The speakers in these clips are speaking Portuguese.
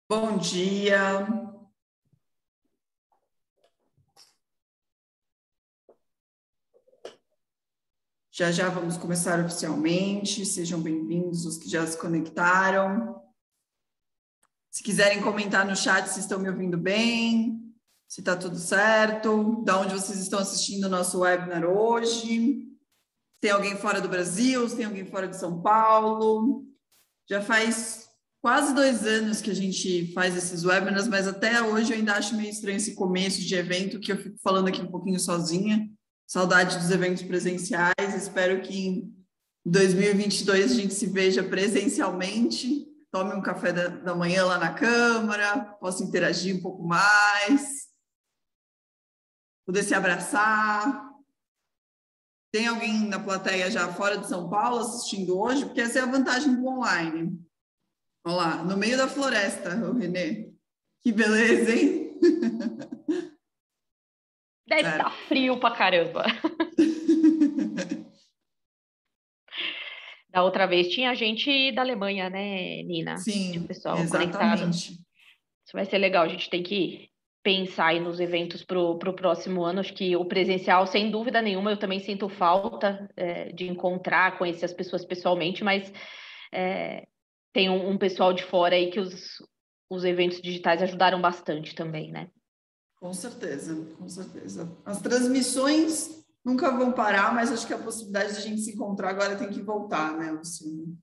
Bom dia. Já vamos começar oficialmente. Sejam bem-vindos os que já se conectaram. Se quiserem comentar no chat se estão me ouvindo bem, se está tudo certo, de onde vocês estão assistindo o nosso webinar hoje. Tem alguém fora do Brasil, tem alguém fora de São Paulo. Já faz quase 2 anos que a gente faz esses webinars, mas até hoje eu ainda acho meio estranho esse começo de evento, que eu fico falando aqui um pouquinho sozinha. Saudade dos eventos presenciais. Espero que em 2022 a gente se veja presencialmente, tome um café da manhã lá na Câmara, possa interagir um pouco mais, poder se abraçar. Tem alguém na plateia já fora de São Paulo assistindo hoje? Porque essa é a vantagem do online. Olha lá, no meio da floresta, o Renê. Que beleza, hein? Deve estar frio pra caramba. Da outra vez tinha gente da Alemanha, né, Nina? Sim, Tinha pessoal exatamente. conectado. Isso vai ser legal, a gente tem que pensar aí nos eventos pro próximo ano. Acho que o presencial, sem dúvida nenhuma, eu também sinto falta de encontrar, conhecer as pessoas pessoalmente, mas tem um pessoal de fora aí que os eventos digitais ajudaram bastante também, né? Com certeza, com certeza. As transmissões nunca vão parar, mas acho que a possibilidade de a gente se encontrar agora tem que voltar, né, Luciano?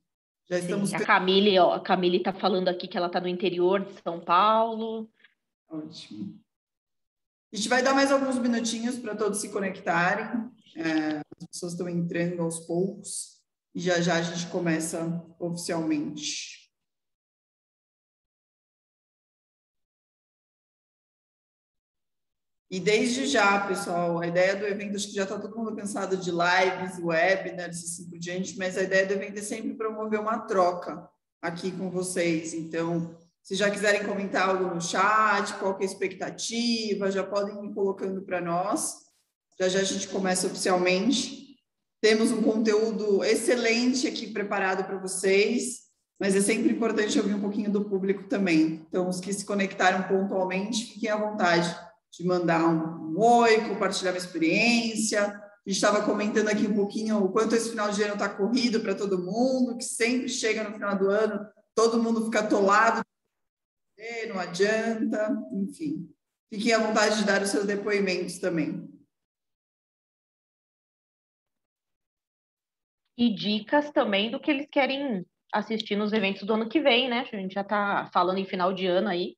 Já estamos... Sim, a Camille está falando aqui que ela está no interior de São Paulo. Ótimo. A gente vai dar mais alguns minutinhos para todos se conectarem. As pessoas estão entrando aos poucos e já a gente começa oficialmente. E desde já, pessoal, a ideia do evento, acho que já está todo mundo cansado de lives, webinars e assim por diante, mas a ideia do evento é sempre promover uma troca aqui com vocês. Então, se já quiserem comentar algo no chat, qual que é a expectativa, já podem ir colocando para nós. Já a gente começa oficialmente. Temos um conteúdo excelente aqui preparado para vocês, mas é sempre importante ouvir um pouquinho do público também. Então, os que se conectaram pontualmente, fiquem à vontade de mandar um oi, compartilhar uma experiência. A gente estava comentando aqui um pouquinho o quanto esse final de ano está corrido para todo mundo, que sempre chega no final do ano, todo mundo fica atolado, não adianta, enfim. Fiquem à vontade de dar os seus depoimentos também. E dicas também do que eles querem assistir nos eventos do ano que vem, né? A gente já está falando em final de ano aí.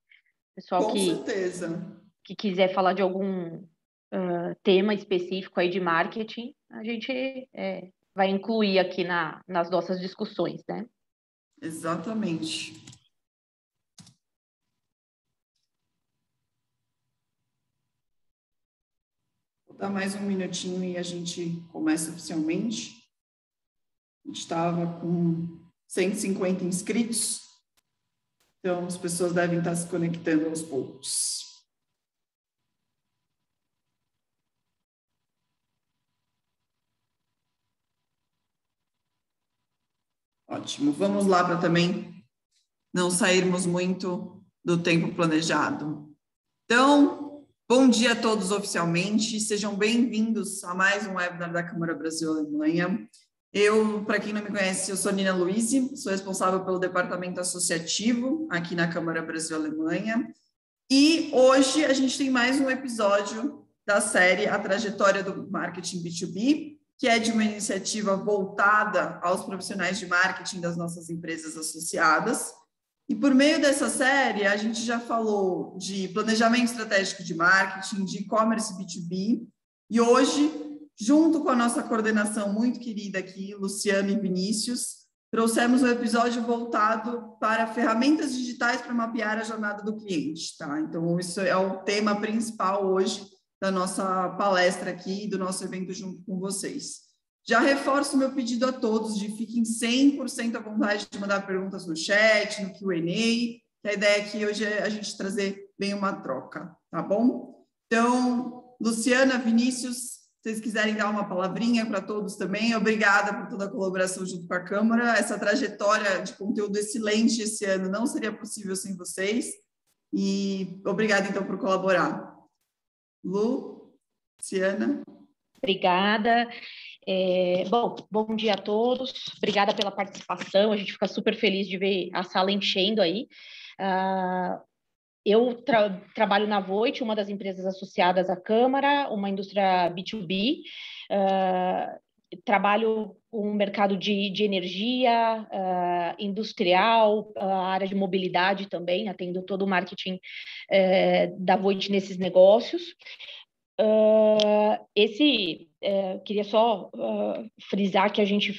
Pessoal Com certeza. Que quiser falar de algum tema específico aí de marketing, a gente vai incluir aqui nas nossas discussões, né? Exatamente. Vou dar mais um minutinho e a gente começa oficialmente. A gente estava com 150 inscritos, então as pessoas devem estar se conectando aos poucos. Ótimo, vamos lá para também não sairmos muito do tempo planejado. Então, bom dia a todos oficialmente, sejam bem-vindos a mais um webinar da Câmara Brasil-Alemanha. Eu, para quem não me conhece, eu sou Nina Luisi, sou responsável pelo departamento associativo aqui na Câmara Brasil-Alemanha. E hoje a gente tem mais um episódio da série A Trajetória do Marketing B2B, que é de uma iniciativa voltada aos profissionais de marketing das nossas empresas associadas. E por meio dessa série, a gente já falou de planejamento estratégico de marketing, de e-commerce B2B, e hoje, junto com a nossa coordenação muito querida aqui, Luciano e Vinícius, trouxemos um episódio voltado para ferramentas digitais para mapear a jornada do cliente, tá? Então, isso é o tema principal hoje da nossa palestra aqui, do nosso evento junto com vocês. Já reforço meu pedido a todos de fiquem 100% à vontade de mandar perguntas no chat, no Q&A, que a ideia aqui hoje é a gente trazer bem uma troca, tá bom? Então, Luciana, Vinícius, vocês quiserem dar uma palavrinha para todos também, obrigada por toda a colaboração junto com a Câmara. Essa trajetória de conteúdo excelente esse ano não seria possível sem vocês. E obrigada, então, por colaborar. Lu, Luciana. Obrigada. Bom dia a todos. Obrigada pela participação. A gente fica super feliz de ver a sala enchendo aí. Eu trabalho na Voit, uma das empresas associadas à Câmara, uma indústria B2B. Trabalho com o mercado de energia, industrial, a área de mobilidade também, atendo todo o marketing da Voit nesses negócios. Queria só frisar que a gente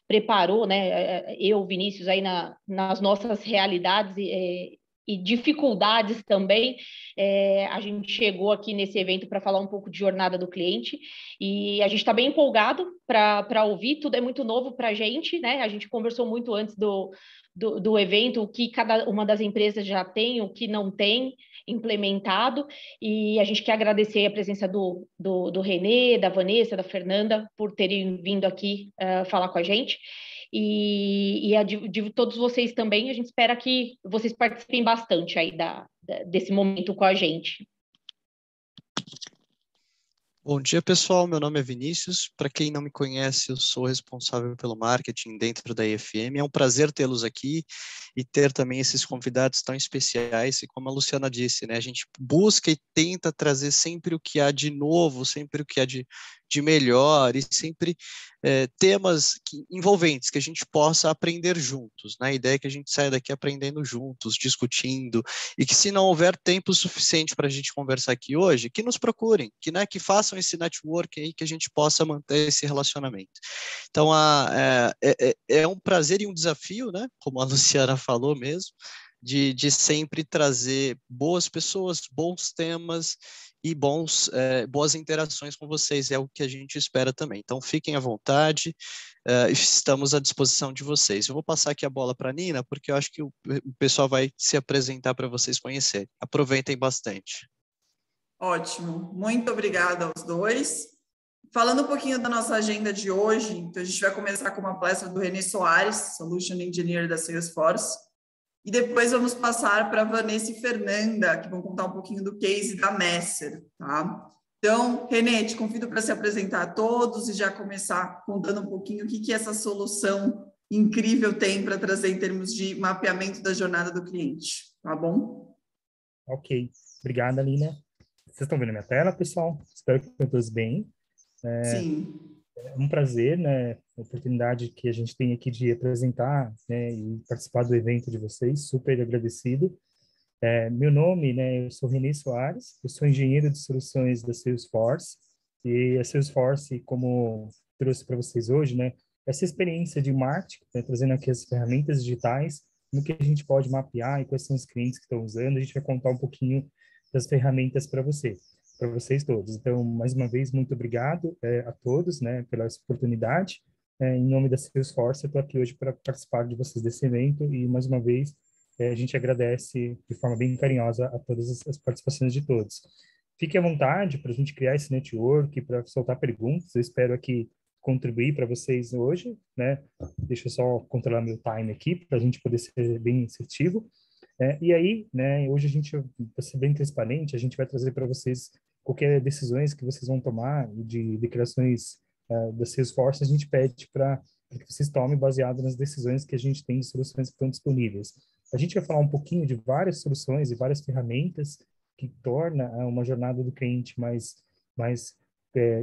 preparou, né, eu, Vinícius, aí nas nossas realidades e dificuldades também, a gente chegou aqui nesse evento para falar um pouco de jornada do cliente, e a gente está bem empolgado para ouvir, tudo é muito novo para a gente, né? A gente conversou muito antes do evento, o que cada uma das empresas já tem, o que não tem implementado, e a gente quer agradecer a presença do Renê, da Vanessa, da Fernanda, por terem vindo aqui falar com a gente, e de todos vocês também. A gente espera que vocês participem bastante aí desse momento com a gente. Bom dia, pessoal. Meu nome é Vinícius. Para quem não me conhece, eu sou responsável pelo marketing dentro da EFM. É um prazer tê-los aqui e ter também esses convidados tão especiais. E como a Luciana disse, né, a gente busca e tenta trazer sempre o que há de novo, sempre o que há de melhor e sempre temas envolventes que a gente possa aprender juntos, né? A ideia é que a gente saia daqui aprendendo juntos, discutindo, e que se não houver tempo suficiente para a gente conversar aqui hoje, que nos procurem, que façam esse networking aí, que a gente possa manter esse relacionamento. Então, é um prazer e um desafio, né? Como a Luciana falou mesmo, de sempre trazer boas pessoas, bons temas e boas interações com vocês, é o que a gente espera também. Então, fiquem à vontade, estamos à disposição de vocês. Eu vou passar aqui a bola para a Nina, porque eu acho que o pessoal vai se apresentar para vocês conhecerem. Aproveitem bastante. Ótimo, muito obrigada aos dois. Falando um pouquinho da nossa agenda de hoje, então a gente vai começar com uma palestra do Renê Soares, Solution Engineer da Salesforce, e depois vamos passar para a Vanessa e Fernanda, que vão contar um pouquinho do case da Messer, tá? Então, Renê, te convido para se apresentar a todos e já começar contando um pouquinho o que essa solução incrível tem para trazer em termos de mapeamento da jornada do cliente, tá bom? Ok, obrigada, Lina. Vocês estão vendo minha tela, pessoal? Espero que estejam todos bem. Sim. É um prazer, né, a oportunidade que a gente tem aqui de apresentar, né, e participar do evento de vocês, super agradecido. Meu nome, né, eu sou Renê Soares, eu sou engenheiro de soluções da Salesforce, e a Salesforce, como trouxe para vocês hoje, né, essa experiência de marketing, né, trazendo aqui as ferramentas digitais, no que a gente pode mapear e quais são os clientes que estão usando, a gente vai contar um pouquinho das ferramentas para vocês todos. Então, mais uma vez, muito obrigado a todos, né, pela essa oportunidade. Em nome da Salesforce, eu estou aqui hoje para participar de vocês desse evento e, mais uma vez, a gente agradece de forma bem carinhosa a todas as participações de todos. Fique à vontade para a gente criar esse network, para soltar perguntas. Eu espero aqui contribuir para vocês hoje, né? Deixa eu só controlar meu time aqui para a gente poder ser bem assertivo. E aí, né, hoje a gente vai ser bem transparente, a gente vai trazer para vocês qualquer decisões que vocês vão tomar de declarações da Salesforce, a gente pede para que vocês tomem baseado nas decisões que a gente tem de soluções que estão disponíveis. A gente vai falar um pouquinho de várias soluções e várias ferramentas que torna uma jornada do cliente mais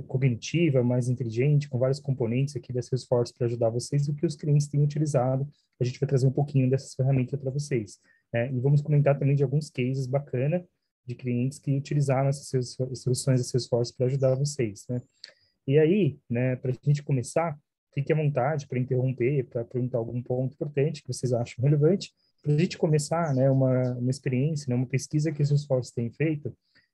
cognitiva, mais inteligente, com vários componentes aqui da Salesforce para ajudar vocês, o que os clientes têm utilizado. A gente vai trazer um pouquinho dessas ferramentas para vocês. E vamos comentar também de alguns cases bacana de clientes que utilizaram essas soluções da Salesforce para ajudar vocês, né? E aí, né, para a gente começar, fique à vontade para interromper, para perguntar algum ponto importante que vocês acham relevante, para a gente começar, né, uma experiência, né, uma pesquisa que a Salesforce tem feito,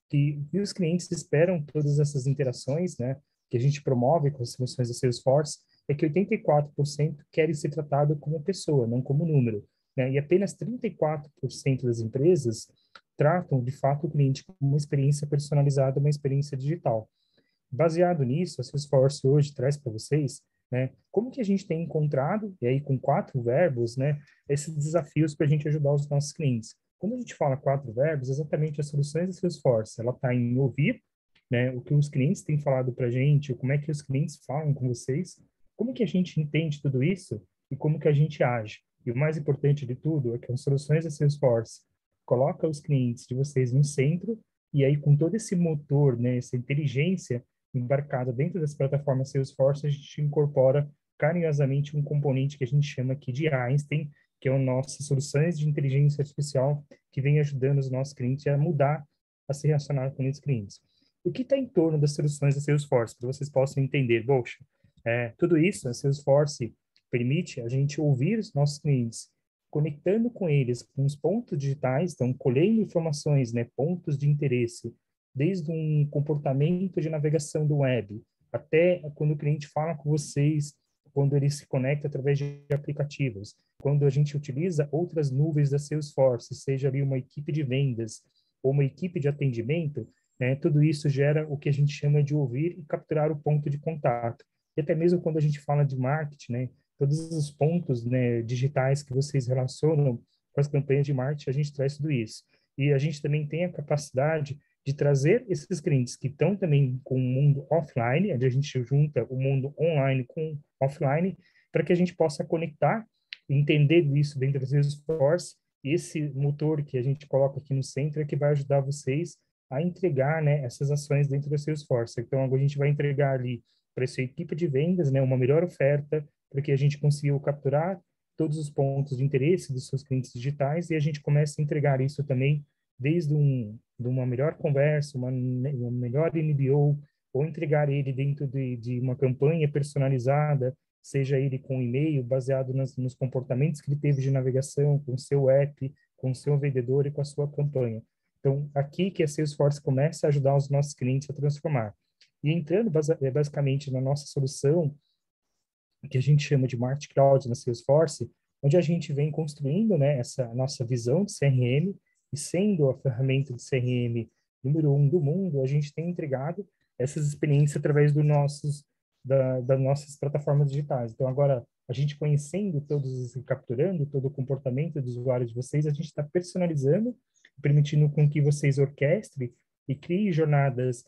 que os clientes esperam todas essas interações, né, que a gente promove com as soluções da Salesforce, é que 84% querem ser tratado como pessoa, não como número, né, e apenas 34% das empresas tratam, de fato, o cliente como uma experiência personalizada, uma experiência digital. Baseado nisso, a Salesforce hoje traz para vocês, né, como que a gente tem encontrado, e aí com 4 verbos, né, esses desafios para a gente ajudar os nossos clientes. Quando a gente fala 4 verbos, exatamente as soluções da Salesforce, ela está em ouvir, né, o que os clientes têm falado para a gente, como é que os clientes falam com vocês, como que a gente entende tudo isso e como que a gente age. E o mais importante de tudo é que as soluções da Salesforce coloca os clientes de vocês no centro, e aí com todo esse motor, né, essa inteligência embarcada dentro das plataformas Salesforce, a gente incorpora carinhosamente um componente que a gente chama aqui de Einstein, que é o nossas soluções de inteligência artificial que vem ajudando os nossos clientes a mudar, a se relacionar com esses clientes. O que está em torno das soluções da Salesforce, para vocês possam entender, poxa, tudo isso, a Salesforce permite a gente ouvir os nossos clientes, conectando com eles com os pontos digitais, então colhendo informações, né, pontos de interesse, desde um comportamento de navegação do web, até quando o cliente fala com vocês, quando ele se conecta através de aplicativos, quando a gente utiliza outras nuvens da Salesforce, seja ali uma equipe de vendas ou uma equipe de atendimento, né, tudo isso gera o que a gente chama de ouvir e capturar o ponto de contato. E até mesmo quando a gente fala de marketing, né, todos os pontos, né, digitais que vocês relacionam com as campanhas de marketing, a gente traz tudo isso. E a gente também tem a capacidade de trazer esses clientes que estão também com o mundo offline, onde a gente junta o mundo online com offline, para que a gente possa conectar, entender isso dentro da Salesforce, e esse motor que a gente coloca aqui no centro é que vai ajudar vocês a entregar, né, essas ações dentro da Salesforce. Então, agora a gente vai entregar ali para essa equipe de vendas, né, uma melhor oferta, para que a gente consiga capturar todos os pontos de interesse dos seus clientes digitais e a gente começa a entregar isso também desde de uma melhor conversa, uma melhor NBO, ou entregar ele dentro de uma campanha personalizada, seja ele com e-mail baseado nos comportamentos que ele teve de navegação, com o seu app, com o seu vendedor e com a sua campanha. Então, aqui que a Salesforce começa a ajudar os nossos clientes a transformar. E entrando basicamente na nossa solução, que a gente chama de Marketing Cloud na Salesforce, onde a gente vem construindo, né, essa nossa visão de CRM, e sendo a ferramenta de CRM número 1 do mundo, a gente tem entregado essas experiências através das nossas plataformas digitais. Então, agora, a gente conhecendo todos e capturando todo o comportamento do usuário de vocês, a gente está personalizando, permitindo com que vocês orquestrem e criem jornadas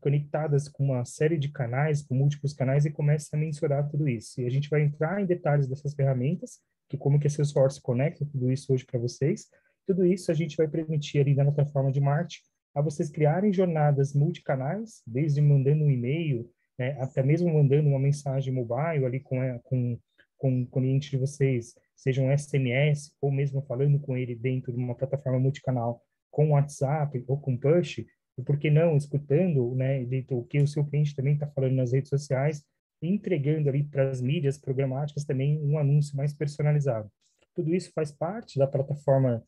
conectadas com uma série de canais, com múltiplos canais, e começa a mensurar tudo isso. E a gente vai entrar em detalhes dessas ferramentas, que como que a Salesforce conecta tudo isso hoje para vocês. Tudo isso a gente vai permitir ali na plataforma de marketing a vocês criarem jornadas multicanais, desde mandando um e-mail, né, até mesmo mandando uma mensagem mobile ali com o cliente de vocês, seja um SMS, ou mesmo falando com ele dentro de uma plataforma multicanal com WhatsApp ou com Push, e por que não escutando, né, o que o seu cliente também está falando nas redes sociais, e entregando ali para as mídias programáticas também um anúncio mais personalizado. Tudo isso faz parte da plataforma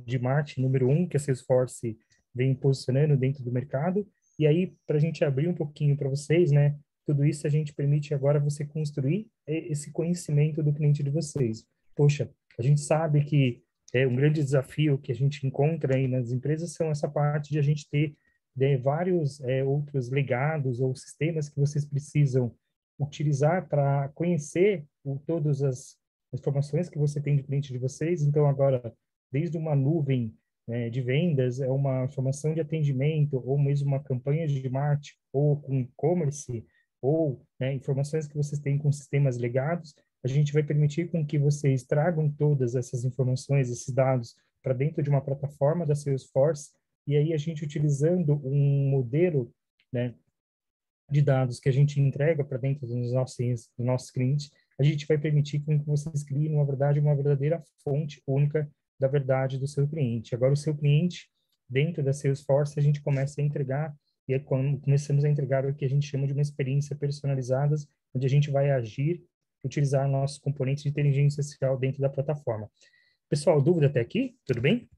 de marketing número 1 que a Salesforce vem posicionando dentro do mercado. E aí, para a gente abrir um pouquinho para vocês, né, tudo isso a gente permite agora você construir esse conhecimento do cliente de vocês. Poxa, a gente sabe que um grande desafio que a gente encontra aí nas empresas são essa parte de a gente ter vários outros legados ou sistemas que vocês precisam utilizar para conhecer todas as informações que você tem de cliente de vocês. Então, agora, desde uma nuvem de vendas, uma informação de atendimento, ou mesmo uma campanha de marketing, ou com e-commerce, ou informações que vocês têm com sistemas legados, a gente vai permitir com que vocês tragam todas essas informações, esses dados, para dentro de uma plataforma da Salesforce, e aí a gente utilizando um modelo, né, de dados que a gente entrega para dentro dos nossos clientes, a gente vai permitir que vocês criem, na verdade, uma verdadeira fonte única da verdade do seu cliente. Agora, o seu cliente, dentro da Salesforce, a gente começa a entregar, e aí começamos a entregar o que a gente chama de uma experiência personalizada, onde a gente vai agir, utilizar nossos componentes de inteligência artificial dentro da plataforma. Pessoal, dúvida até aqui? Tudo bem?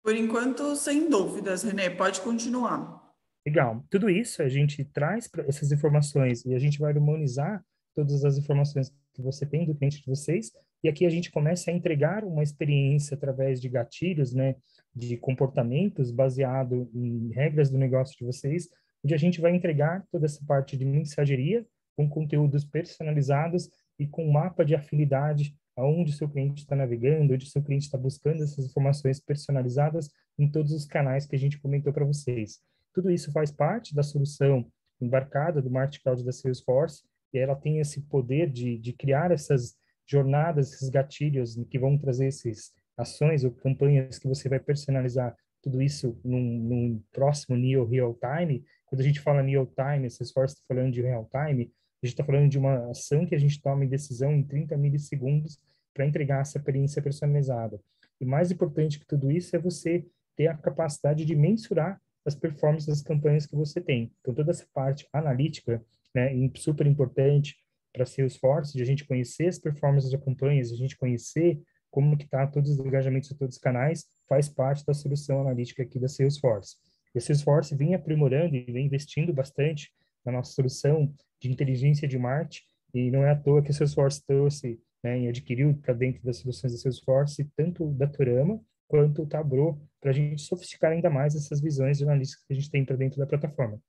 Por enquanto, sem dúvidas, René, pode continuar. Legal. Tudo isso a gente traz essas informações e a gente vai humanizar todas as informações que você tem do cliente de vocês E aqui a gente começa a entregar uma experiência através de gatilhos, né, de comportamentos baseado em regras do negócio de vocês, onde a gente vai entregar toda essa parte de mensageria com conteúdos personalizados e com mapa de afinidade aonde o seu cliente está navegando, onde o seu cliente está buscando essas informações personalizadas em todos os canais que a gente comentou para vocês. Tudo isso faz parte da solução embarcada do Marketing Cloud da Salesforce, e ela tem esse poder de criar essas jornadas, esses gatilhos que vão trazer essas ações ou campanhas que você vai personalizar, tudo isso num próximo Neo Real Time. Quando a gente fala Real Time, a Salesforce está falando de Real Time, a gente está falando de uma ação que a gente toma em decisão em 30 milissegundos para entregar essa experiência personalizada. E mais importante que tudo isso é você ter a capacidade de mensurar as performances das campanhas que você tem. Então, toda essa parte analítica, né, super importante para Salesforce, de a gente conhecer as performances de campanhas, de a gente conhecer como que está todos os engajamentos de todos os canais, faz parte da solução analítica aqui da Salesforce. E a Salesforce vem aprimorando e vem investindo bastante na nossa solução de inteligência de marketing, e não é à toa que a Salesforce trouxe, né, e adquiriu para dentro das soluções da Salesforce tanto o Datorama quanto o Tableau, para a gente sofisticar ainda mais essas visões jornalísticas que a gente tem para dentro da plataforma.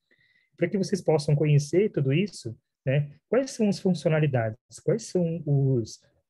Para que vocês possam conhecer tudo isso, né, quais são as funcionalidades, quais são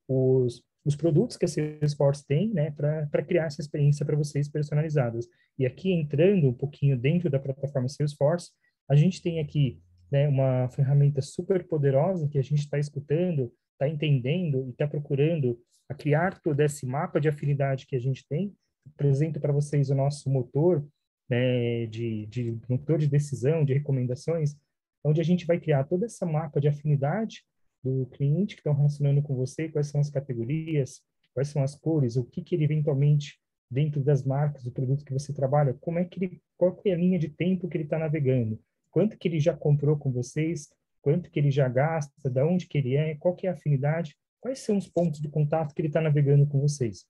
os produtos que a Salesforce tem, né, para criar essa experiência para vocês personalizadas. E aqui, entrando um pouquinho dentro da plataforma Salesforce, a gente tem aqui, né, uma ferramenta super poderosa que a gente está escutando, está entendendo e está procurando a criar todo esse mapa de afinidade que a gente tem. Apresento para vocês o nosso motor, né, de motor de decisão, de recomendações, onde a gente vai criar toda essa mapa de afinidade do cliente que estão relacionando com você, quais são as categorias, quais são as cores, o que ele eventualmente, dentro das marcas, do produto que você trabalha, como é que ele, qual que é a linha de tempo que ele está navegando, quanto que ele já comprou com vocês, quanto que ele já gasta, de onde que ele é, qual que é a afinidade, quais são os pontos de contato que ele está navegando com vocês.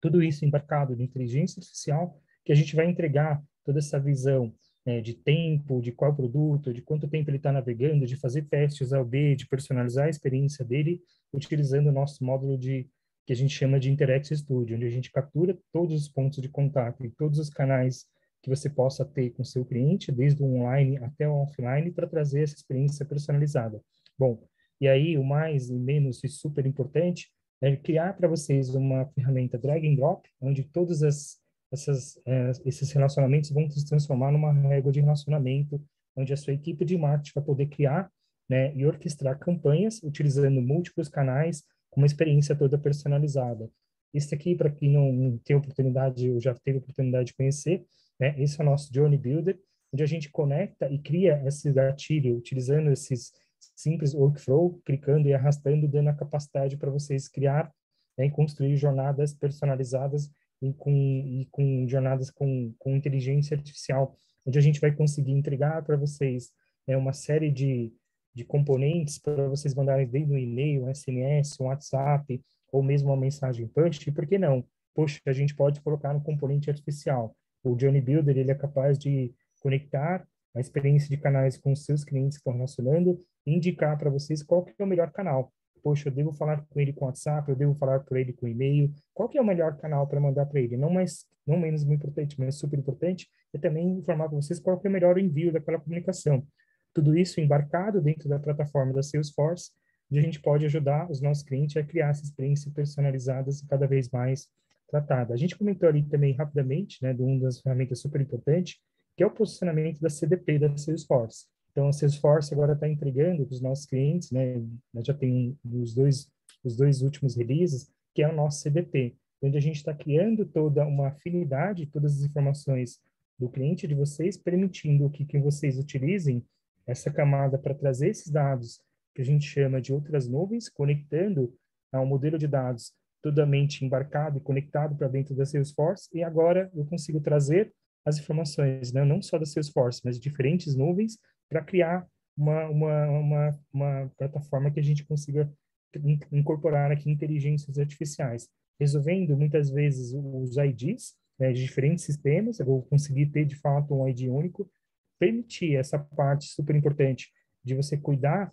Tudo isso embarcado de inteligência artificial, que a gente vai entregar toda essa visão, né, de tempo, de qual produto, de quanto tempo ele está navegando, de fazer testes A/B, de personalizar a experiência dele, utilizando o nosso módulo que a gente chama de Interact Studio, onde a gente captura todos os pontos de contato e todos os canais que você possa ter com seu cliente, desde o online até o offline, para trazer essa experiência personalizada. Bom, e aí o mais e menos e super importante é criar para vocês uma ferramenta drag and drop, onde todos esses relacionamentos vão se transformar numa régua de relacionamento, onde a sua equipe de marketing vai poder criar, né, e orquestrar campanhas utilizando múltiplos canais, com uma experiência toda personalizada. Isso aqui, para quem não tem oportunidade, ou já teve oportunidade de conhecer, né, esse é o nosso Journey Builder, onde a gente conecta e cria esse gatilho, utilizando esses simples workflow, clicando e arrastando, dando a capacidade para vocês criar, né, e construir jornadas personalizadas e com jornadas com inteligência artificial, onde a gente vai conseguir entregar para vocês, né, uma série de componentes para vocês mandarem desde um e-mail, um SMS, um WhatsApp, ou mesmo uma mensagem push, e por que não? Poxa, a gente pode colocar no componente artificial. O Journey Builder, ele é capaz de conectar a experiência de canais com os seus clientes que estão relacionando e indicar para vocês qual que é o melhor canal. Poxa, eu devo falar com ele com WhatsApp, eu devo falar com ele com e-mail. Qual que é o melhor canal para mandar para ele? Não menos importante, mas super importante, é também informar para vocês qual que é o melhor envio daquela comunicação. Tudo isso embarcado dentro da plataforma da Salesforce, onde a gente pode ajudar os nossos clientes a criar essas experiências personalizadas e cada vez mais tratadas. A gente comentou ali também rapidamente, né, de uma das ferramentas super importantes, que é o posicionamento da CDP da Salesforce. Então, a Salesforce agora está entregando para os nossos clientes, né, já tem os dois últimos releases, que é o nosso CDP, onde a gente está criando toda uma afinidade, todas as informações do cliente de vocês, permitindo que vocês utilizem essa camada para trazer esses dados que a gente chama de outras nuvens, conectando ao modelo de dados totalmente embarcado e conectado para dentro da Salesforce, e agora eu consigo trazer as informações, né, não só da Salesforce, mas de diferentes nuvens, para criar uma plataforma que a gente consiga incorporar aqui inteligências artificiais, resolvendo muitas vezes os IDs, né, de diferentes sistemas. Eu vou conseguir ter de fato um ID único, permitir essa parte super importante de você cuidar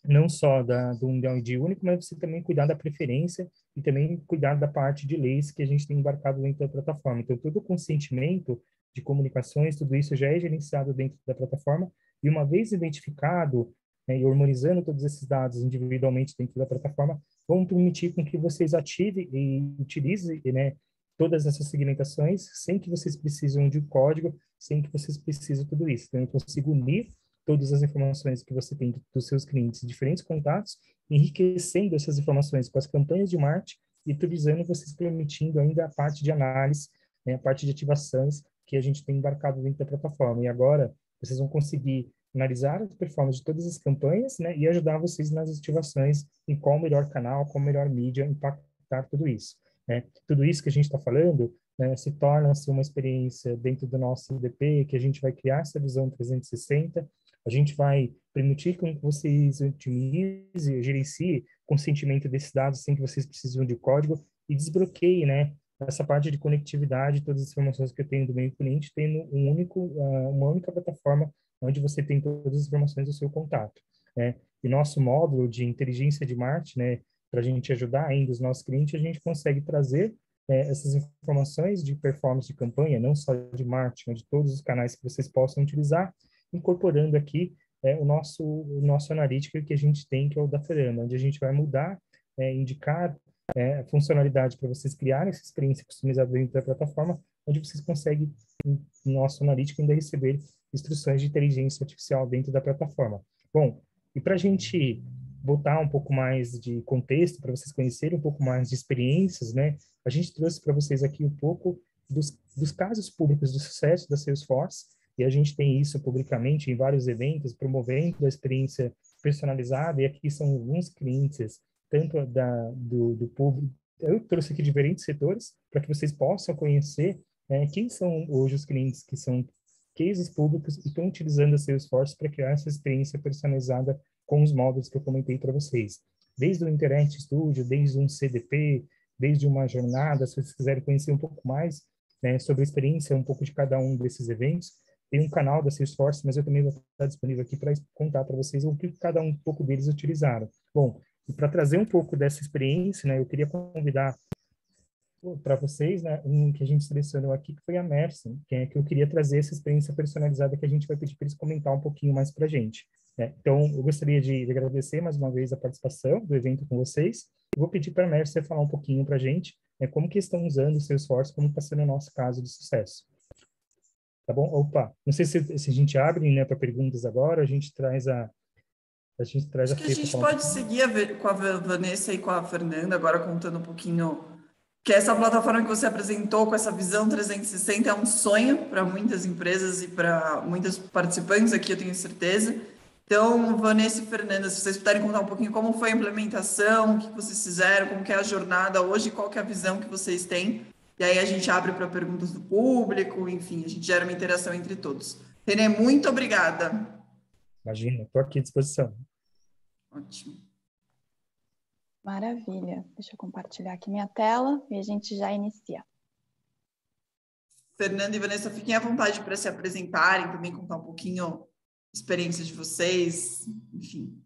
não só do um ID único, mas você também cuidar da preferência e também cuidar da parte de leis que a gente tem embarcado dentro da plataforma. Então, todo o consentimento de comunicações, tudo isso já é gerenciado dentro da plataforma, e uma vez identificado, né, e harmonizando todos esses dados individualmente dentro da plataforma, vão permitir com que vocês ativem e utilizem, né, todas essas segmentações sem que vocês precisem de código, sem que vocês precisem de tudo isso. Então, eu consigo unir todas as informações que você tem dos seus clientes, diferentes contatos, enriquecendo essas informações com as campanhas de marketing e utilizando vocês, permitindo ainda a parte de análise, né, a parte de ativações que a gente tem embarcado dentro da plataforma. E agora, vocês vão conseguir analisar a performance de todas as campanhas, né, e ajudar vocês nas ativações, em qual o melhor canal, qual a melhor mídia, impactar tudo isso. Né? Tudo isso que a gente está falando, né, se torna-se uma experiência dentro do nosso CDP, que a gente vai criar essa visão 360, a gente vai permitir que vocês otimizem, gerenciem o consentimento desses dados sem que vocês precisem de código e desbloqueiem, né, essa parte de conectividade, todas as informações que eu tenho do meu cliente, tendo uma única plataforma onde você tem todas as informações do seu contato, né? E nosso módulo de inteligência de marketing, né, para a gente ajudar ainda os nossos clientes, a gente consegue trazer essas informações de performance de campanha, não só de marketing, mas de todos os canais que vocês possam utilizar, incorporando aqui o nosso analítica que a gente tem, que é o Datorama, onde a gente vai mudar, indicar funcionalidade para vocês criarem essa experiência customizada dentro da plataforma, onde vocês conseguem, no nosso analítico, ainda receber instruções de inteligência artificial dentro da plataforma. Bom, e para a gente botar um pouco mais de contexto, para vocês conhecerem um pouco mais de experiências, né, a gente trouxe para vocês aqui um pouco dos casos públicos de sucesso da Salesforce, e a gente tem isso publicamente em vários eventos, promovendo a experiência personalizada, e aqui são alguns clientes, tanto do público, eu trouxe aqui diferentes setores, para que vocês possam conhecer quem são hoje os clientes que são cases públicos e estão utilizando a Salesforce para criar essa experiência personalizada com os módulos que eu comentei para vocês. Desde o Interact Studio, desde um CDP, desde uma jornada, se vocês quiserem conhecer um pouco mais, né, sobre a experiência, um pouco de cada um desses eventos, tem um canal da Salesforce, mas eu também vou estar disponível aqui para contar para vocês o que cada um pouco deles utilizaram. Bom, e para trazer um pouco dessa experiência, né, eu queria convidar para vocês, né, um que a gente selecionou aqui, que foi a Mercy, que eu queria trazer essa experiência personalizada que a gente vai pedir para eles comentar um pouquinho mais para a gente. Né? Então, eu gostaria de agradecer mais uma vez a participação do evento com vocês. Eu vou pedir para a Mercy falar um pouquinho para a gente, né, como que estão usando o Salesforce, como está sendo o nosso caso de sucesso. Tá bom? Opa, não sei se a gente abre, né, para perguntas agora, a gente traz a Acho que a gente pode seguir com a Vanessa e com a Fernanda, agora contando um pouquinho, que essa plataforma que você apresentou, com essa visão 360, é um sonho para muitas empresas e para muitos participantes aqui, eu tenho certeza. Então, Vanessa e Fernanda, se vocês puderem contar um pouquinho como foi a implementação, o que vocês fizeram, como que é a jornada hoje, qual que é a visão que vocês têm. E aí a gente abre para perguntas do público, enfim, a gente gera uma interação entre todos. Renê, muito obrigada. Imagina, estou aqui à disposição. Ótimo. Maravilha. Deixa eu compartilhar aqui minha tela e a gente já inicia. Fernanda e Vanessa, fiquem à vontade para se apresentarem, também contar um pouquinho a experiência de vocês, enfim.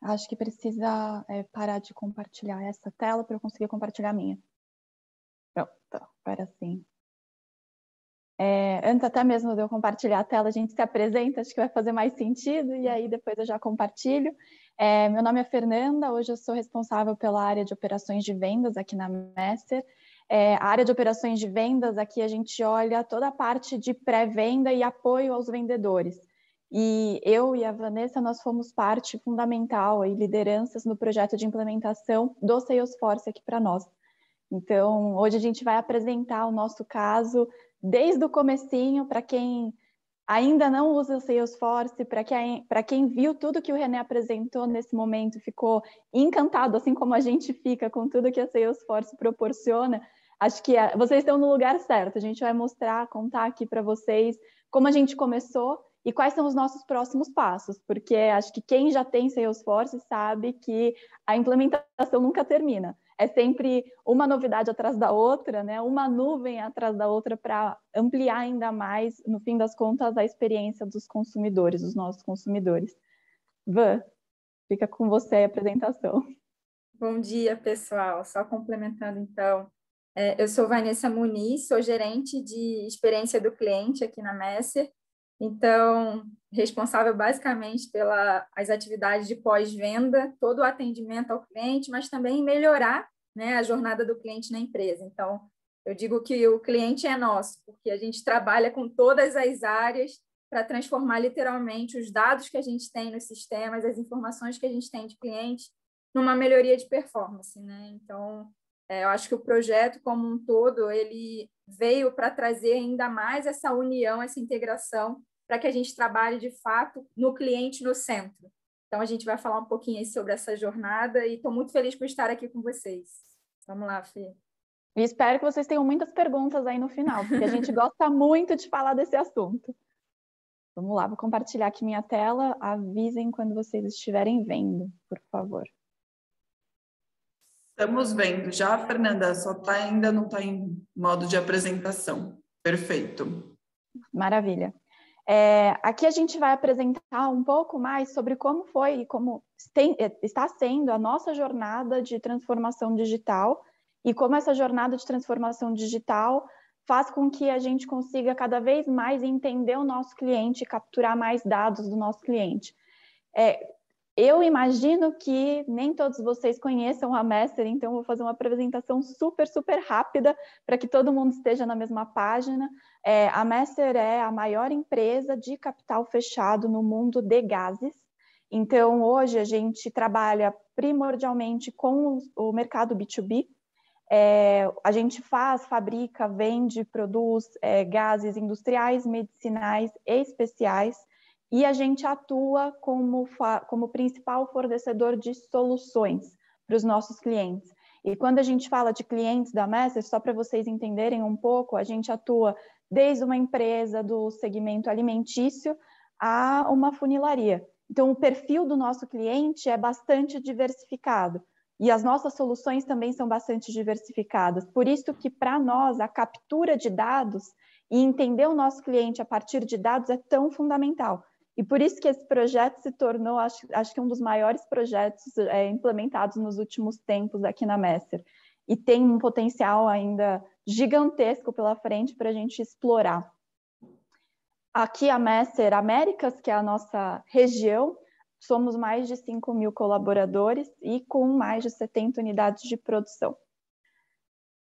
Acho que precisa parar de compartilhar essa tela para eu conseguir compartilhar a minha. Pronto, agora sim. Antes até mesmo de eu compartilhar a tela, a gente se apresenta, acho que vai fazer mais sentido, e aí depois eu já compartilho. Meu nome é Fernanda, hoje eu sou responsável pela área de operações de vendas aqui na Messer. A área de operações de vendas, aqui a gente olha toda a parte de pré-venda e apoio aos vendedores. E eu e a Vanessa, nós fomos parte fundamental e lideranças no projeto de implementação do Salesforce aqui para nós. Então, hoje a gente vai apresentar o nosso caso desde o comecinho, para quem ainda não usa o Salesforce, para quem viu tudo que o René apresentou nesse momento, ficou encantado, assim como a gente fica com tudo que a Salesforce proporciona. Acho que vocês estão no lugar certo. A gente vai contar aqui para vocês como a gente começou e quais são os nossos próximos passos, porque acho que quem já tem Salesforce sabe que a implementação nunca termina. É sempre uma novidade atrás da outra, né? Uma nuvem atrás da outra para ampliar ainda mais, no fim das contas, a experiência dos consumidores, dos nossos consumidores. Van, fica com você a apresentação. Bom dia, pessoal. Só complementando, então. Eu sou Vanessa Muniz, sou gerente de experiência do cliente aqui na Messer. Então, responsável basicamente pelas atividades de pós-venda, todo o atendimento ao cliente, mas também melhorar, né, a jornada do cliente na empresa. Então, eu digo que o cliente é nosso, porque a gente trabalha com todas as áreas para transformar literalmente os dados que a gente tem nos sistemas, as informações que a gente tem de cliente, numa melhoria de performance, né? Então, eu acho que o projeto como um todo, ele veio para trazer ainda mais essa união, essa integração, para que a gente trabalhe, de fato, no cliente no centro. Então, a gente vai falar um pouquinho aí sobre essa jornada e estou muito feliz por estar aqui com vocês. Vamos lá, Fê. E espero que vocês tenham muitas perguntas aí no final, porque a gente gosta muito de falar desse assunto. Vamos lá, vou compartilhar aqui minha tela. Avisem quando vocês estiverem vendo, por favor. Estamos vendo já, Fernanda, ainda não está em modo de apresentação. Perfeito. Maravilha. Aqui a gente vai apresentar um pouco mais sobre como foi e como está sendo a nossa jornada de transformação digital e como essa jornada de transformação digital faz com que a gente consiga cada vez mais entender o nosso cliente e capturar mais dados do nosso cliente. Eu imagino que nem todos vocês conheçam a Messer, então vou fazer uma apresentação super, super rápida para que todo mundo esteja na mesma página. A Messer é a maior empresa de capital fechado no mundo de gases. Então, hoje a gente trabalha primordialmente com o mercado B2B. A gente fabrica, vende, produz gases industriais, medicinais e especiais. E a gente atua como principal fornecedor de soluções para os nossos clientes. E quando a gente fala de clientes da Messer, só para vocês entenderem um pouco, a gente atua desde uma empresa do segmento alimentício a uma funilaria. Então, o perfil do nosso cliente é bastante diversificado. E as nossas soluções também são bastante diversificadas. Por isso que, para nós, a captura de dados e entender o nosso cliente a partir de dados é tão fundamental. E por isso que esse projeto se tornou, acho que um dos maiores projetos implementados nos últimos tempos aqui na Messer. E tem um potencial ainda gigantesco pela frente para a gente explorar. Aqui a Messer Américas, que é a nossa região, somos mais de 5.000 colaboradores e com mais de 70 unidades de produção.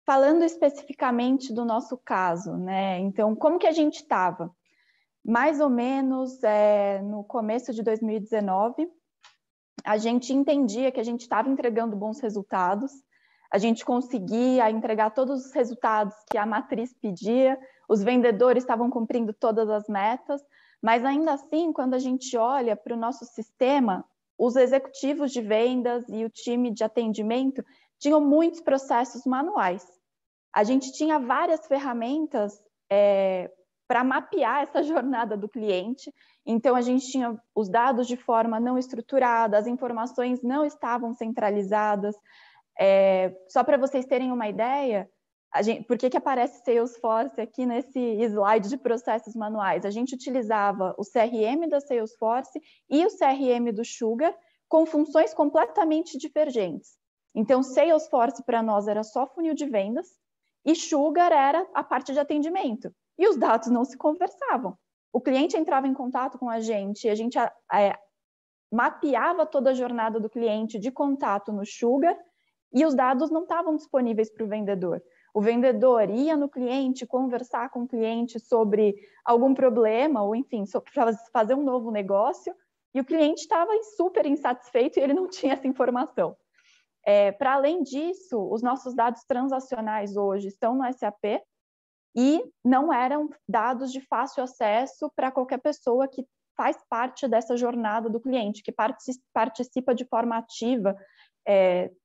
Falando especificamente do nosso caso, né? Então, como que a gente estava? Mais ou menos no começo de 2019, a gente entendia que a gente estava entregando bons resultados, a gente conseguia entregar todos os resultados que a matriz pedia, os vendedores estavam cumprindo todas as metas, mas ainda assim, quando a gente olha para o nosso sistema, os executivos de vendas e o time de atendimento tinham muitos processos manuais. A gente tinha várias ferramentas para mapear essa jornada do cliente. Então, a gente tinha os dados de forma não estruturada, as informações não estavam centralizadas. Só para vocês terem uma ideia, por que aparece Salesforce aqui nesse slide de processos manuais? A gente utilizava o CRM da Salesforce e o CRM do Sugar com funções completamente divergentes. Então, Salesforce para nós era só funil de vendas e Sugar era a parte de atendimento. E os dados não se conversavam. O cliente entrava em contato com a gente mapeava toda a jornada do cliente de contato no Sugar e os dados não estavam disponíveis para o vendedor. O vendedor ia no cliente conversar com o cliente sobre algum problema ou, enfim, para fazer um novo negócio e o cliente estava super insatisfeito e ele não tinha essa informação. Para além disso, os nossos dados transacionais hoje estão no SAP, e não eram dados de fácil acesso para qualquer pessoa que faz parte dessa jornada do cliente, que participa de forma ativa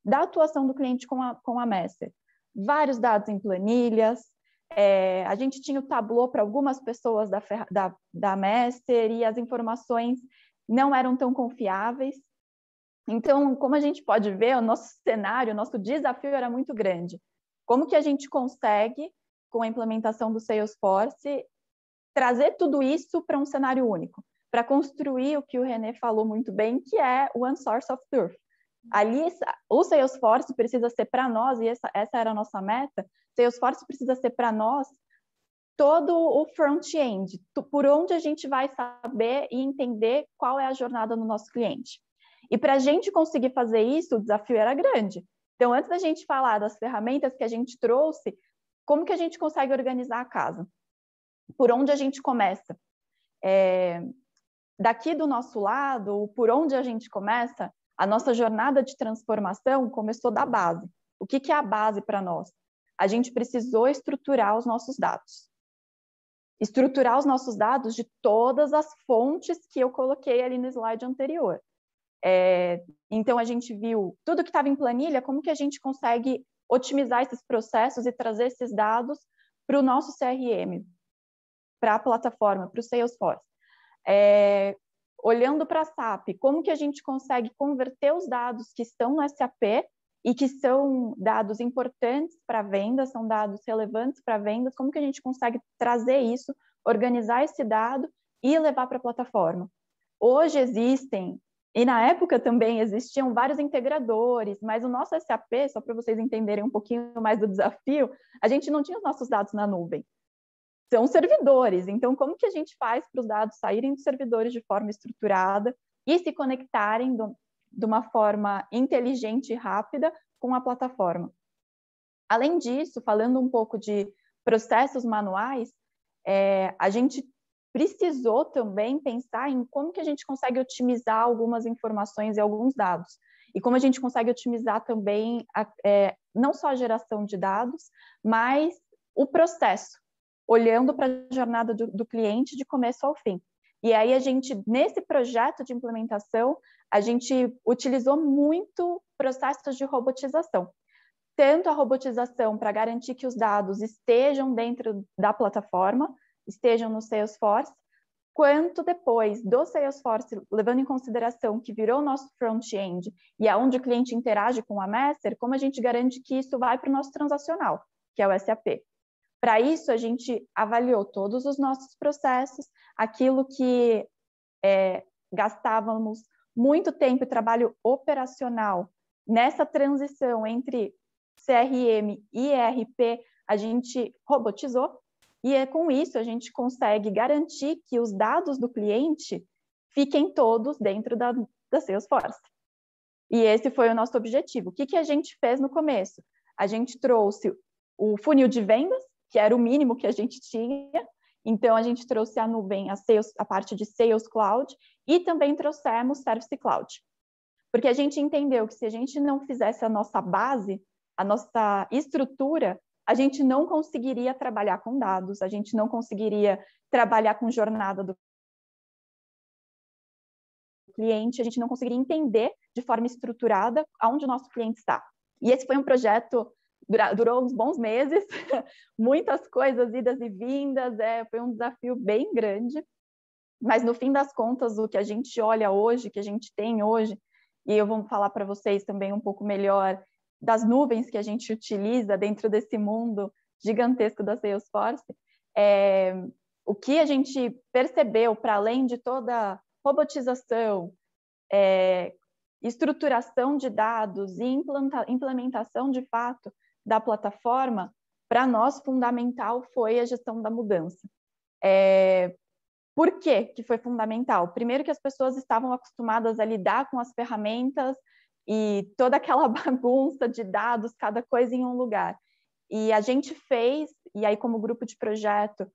da atuação do cliente com a Messer. Vários dados em planilhas, a gente tinha o Tableau para algumas pessoas da Messer e as informações não eram tão confiáveis. Então, como a gente pode ver, o nosso cenário, o nosso desafio era muito grande. Como que a gente consegue, com a implementação do Salesforce, trazer tudo isso para um cenário único, para construir o que o René falou muito bem, que é o One Source of Truth. Ali, o Salesforce precisa ser para nós, e essa era a nossa meta, Salesforce precisa ser para nós todo o front-end, por onde a gente vai saber e entender qual é a jornada do nosso cliente. E para a gente conseguir fazer isso, o desafio era grande. Então, antes da gente falar das ferramentas que a gente trouxe, como que a gente consegue organizar a casa? Por onde a gente começa? Daqui do nosso lado, por onde a gente começa, a nossa jornada de transformação começou da base. O que é a base para nós? A gente precisou estruturar os nossos dados. Estruturar os nossos dados de todas as fontes que eu coloquei ali no slide anterior. Então, a gente viu tudo que estava em planilha, como que a gente consegue otimizar esses processos e trazer esses dados para o nosso CRM, para a plataforma, para o Salesforce. Olhando para a SAP, como que a gente consegue converter os dados que estão no SAP e que são dados importantes para vendas, são dados relevantes para vendas, como que a gente consegue trazer isso, organizar esse dado e levar para a plataforma. Hoje existem, e na época também existiam vários integradores, mas o nosso SAP, só para vocês entenderem um pouquinho mais do desafio, a gente não tinha os nossos dados na nuvem. São servidores, então como que a gente faz para os dados saírem dos servidores de forma estruturada e se conectarem de uma forma inteligente e rápida com a plataforma? Além disso, falando um pouco de processos manuais, a gente precisou também pensar em como que a gente consegue otimizar algumas informações e alguns dados. E como a gente consegue otimizar também não só a geração de dados, mas o processo, olhando para a jornada do cliente de começo ao fim. E aí nesse projeto de implementação, a gente utilizou muito processos de robotização. Tanto a robotização para garantir que os dados estejam dentro da plataforma, estejam no Salesforce, quanto depois do Salesforce, levando em consideração que virou o nosso front-end e é onde o cliente interage com a Master, como a gente garante que isso vai para o nosso transacional, que é o SAP. Para isso, a gente avaliou todos os nossos processos, aquilo que gastávamos muito tempo e trabalho operacional nessa transição entre CRM e ERP, a gente robotizou, e com isso a gente consegue garantir que os dados do cliente fiquem todos dentro da Salesforce. E esse foi o nosso objetivo. O que a gente fez no começo? A gente trouxe o funil de vendas, que era o mínimo que a gente tinha, então a gente trouxe a nuvem, a parte de Sales Cloud, e também trouxemos Service Cloud. Porque a gente entendeu que se a gente não fizesse a nossa base, a nossa estrutura, a gente não conseguiria trabalhar com dados, a gente não conseguiria trabalhar com jornada do cliente, a gente não conseguiria entender de forma estruturada aonde o nosso cliente está. E esse foi um projeto, durou uns bons meses, muitas coisas, idas e vindas, foi um desafio bem grande, mas no fim das contas, o que a gente olha hoje, que a gente tem hoje, e eu vou falar para vocês também um pouco melhor das nuvens que a gente utiliza dentro desse mundo gigantesco da Salesforce, o que a gente percebeu, para além de toda robotização, estruturação de dados e implementação de fato da plataforma, para nós fundamental foi a gestão da mudança. Por que foi fundamental? Primeiro que as pessoas estavam acostumadas a lidar com as ferramentas e toda aquela bagunça de dados, cada coisa em um lugar. E a gente fez, e aí como grupo de projeto,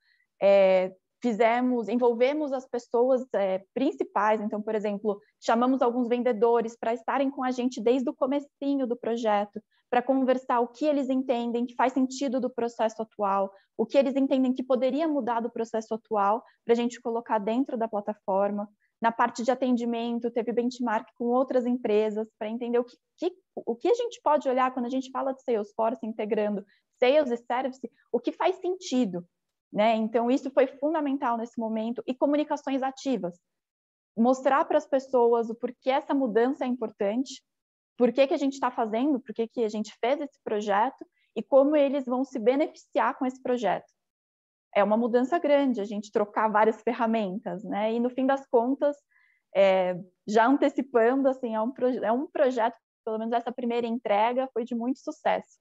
envolvemos as pessoas principais, então, por exemplo, chamamos alguns vendedores para estarem com a gente desde o comecinho do projeto, para conversar o que eles entendem que faz sentido do processo atual, o que eles entendem que poderia mudar do processo atual, para a gente colocar dentro da plataforma. Na parte de atendimento, teve benchmark com outras empresas para entender o que a gente pode olhar quando a gente fala de Salesforce, integrando Sales e Service, o que faz sentido, né? Então, isso foi fundamental nesse momento. E comunicações ativas. Mostrar para as pessoas o porquê essa mudança é importante, por que a gente está fazendo, por que a gente fez esse projeto e como eles vão se beneficiar com esse projeto. é uma mudança grande, a gente trocar várias ferramentas, né? E no fim das contas, já antecipando, assim, é um projeto, pelo menos essa primeira entrega foi de muito sucesso.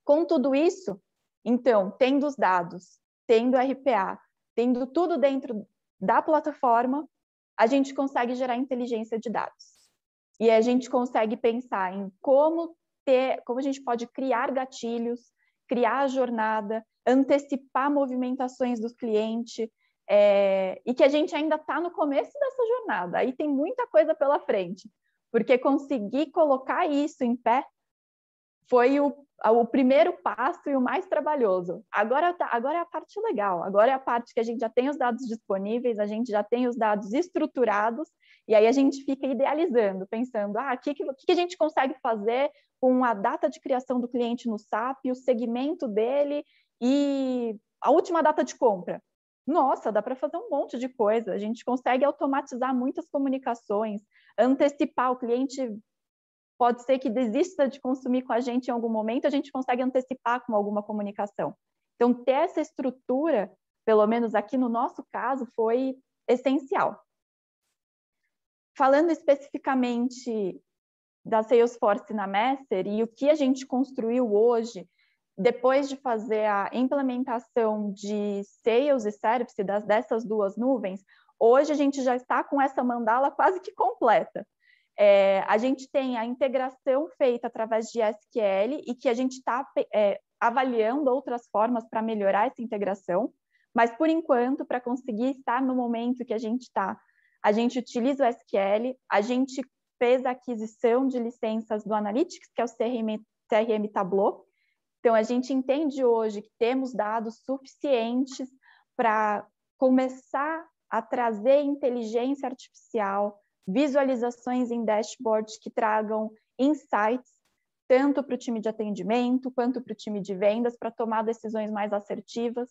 Com tudo isso, então, tendo os dados, tendo RPA, tendo tudo dentro da plataforma, a gente consegue gerar inteligência de dados. E a gente consegue pensar em como a gente pode criar gatilhos, criar a jornada, antecipar movimentações do cliente, e que a gente ainda está no começo dessa jornada. Aí tem muita coisa pela frente, porque conseguir colocar isso em pé foi o primeiro passo e o mais trabalhoso. Agora é a parte legal, agora é a parte que a gente já tem os dados disponíveis, a gente já tem os dados estruturados, e aí a gente fica idealizando, pensando, o que a gente consegue fazer com a data de criação do cliente no SAP, o segmento dele e a última data de compra. Nossa, dá para fazer um monte de coisa, a gente consegue automatizar muitas comunicações, antecipar o cliente. Pode ser que desista de consumir com a gente em algum momento, a gente consegue antecipar com alguma comunicação. Então, ter essa estrutura, pelo menos aqui no nosso caso, foi essencial. Falando especificamente da Salesforce na Messer e o que a gente construiu hoje, depois de fazer a implementação de Sales e Service dessas duas nuvens, hoje a gente já está com essa mandala quase que completa. A gente tem a integração feita através de SQL e que a gente está avaliando outras formas para melhorar essa integração, mas, por enquanto, para conseguir estar no momento que a gente está, a gente utiliza o SQL, a gente fez a aquisição de licenças do Analytics, que é o CRM Tableau. Então, a gente entende hoje que temos dados suficientes para começar a trazer inteligência artificial, visualizações em dashboards que tragam insights, tanto para o time de atendimento quanto para o time de vendas, para tomar decisões mais assertivas.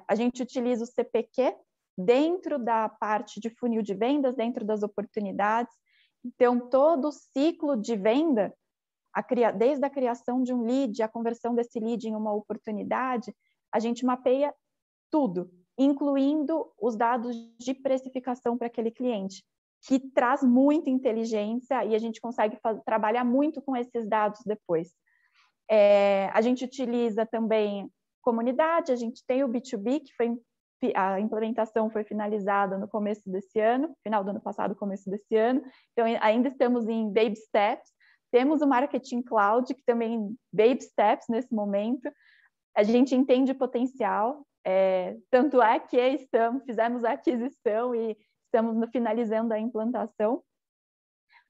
A gente utiliza o CPQ dentro da parte de funil de vendas, dentro das oportunidades. Então, todo o ciclo de venda, desde a criação de um lead, a conversão desse lead em uma oportunidade, a gente mapeia tudo, incluindo os dados de precificação para aquele cliente, que traz muita inteligência e a gente consegue trabalhar muito com esses dados depois. A gente utiliza também comunidade, a gente tem o B2B, a implementação foi finalizada no começo desse ano, final do ano passado, começo desse ano, então ainda estamos em baby steps. Temos o Marketing Cloud, que também baby steps nesse momento. A gente entende o potencial, tanto é que fizemos a aquisição e estamos finalizando a implantação.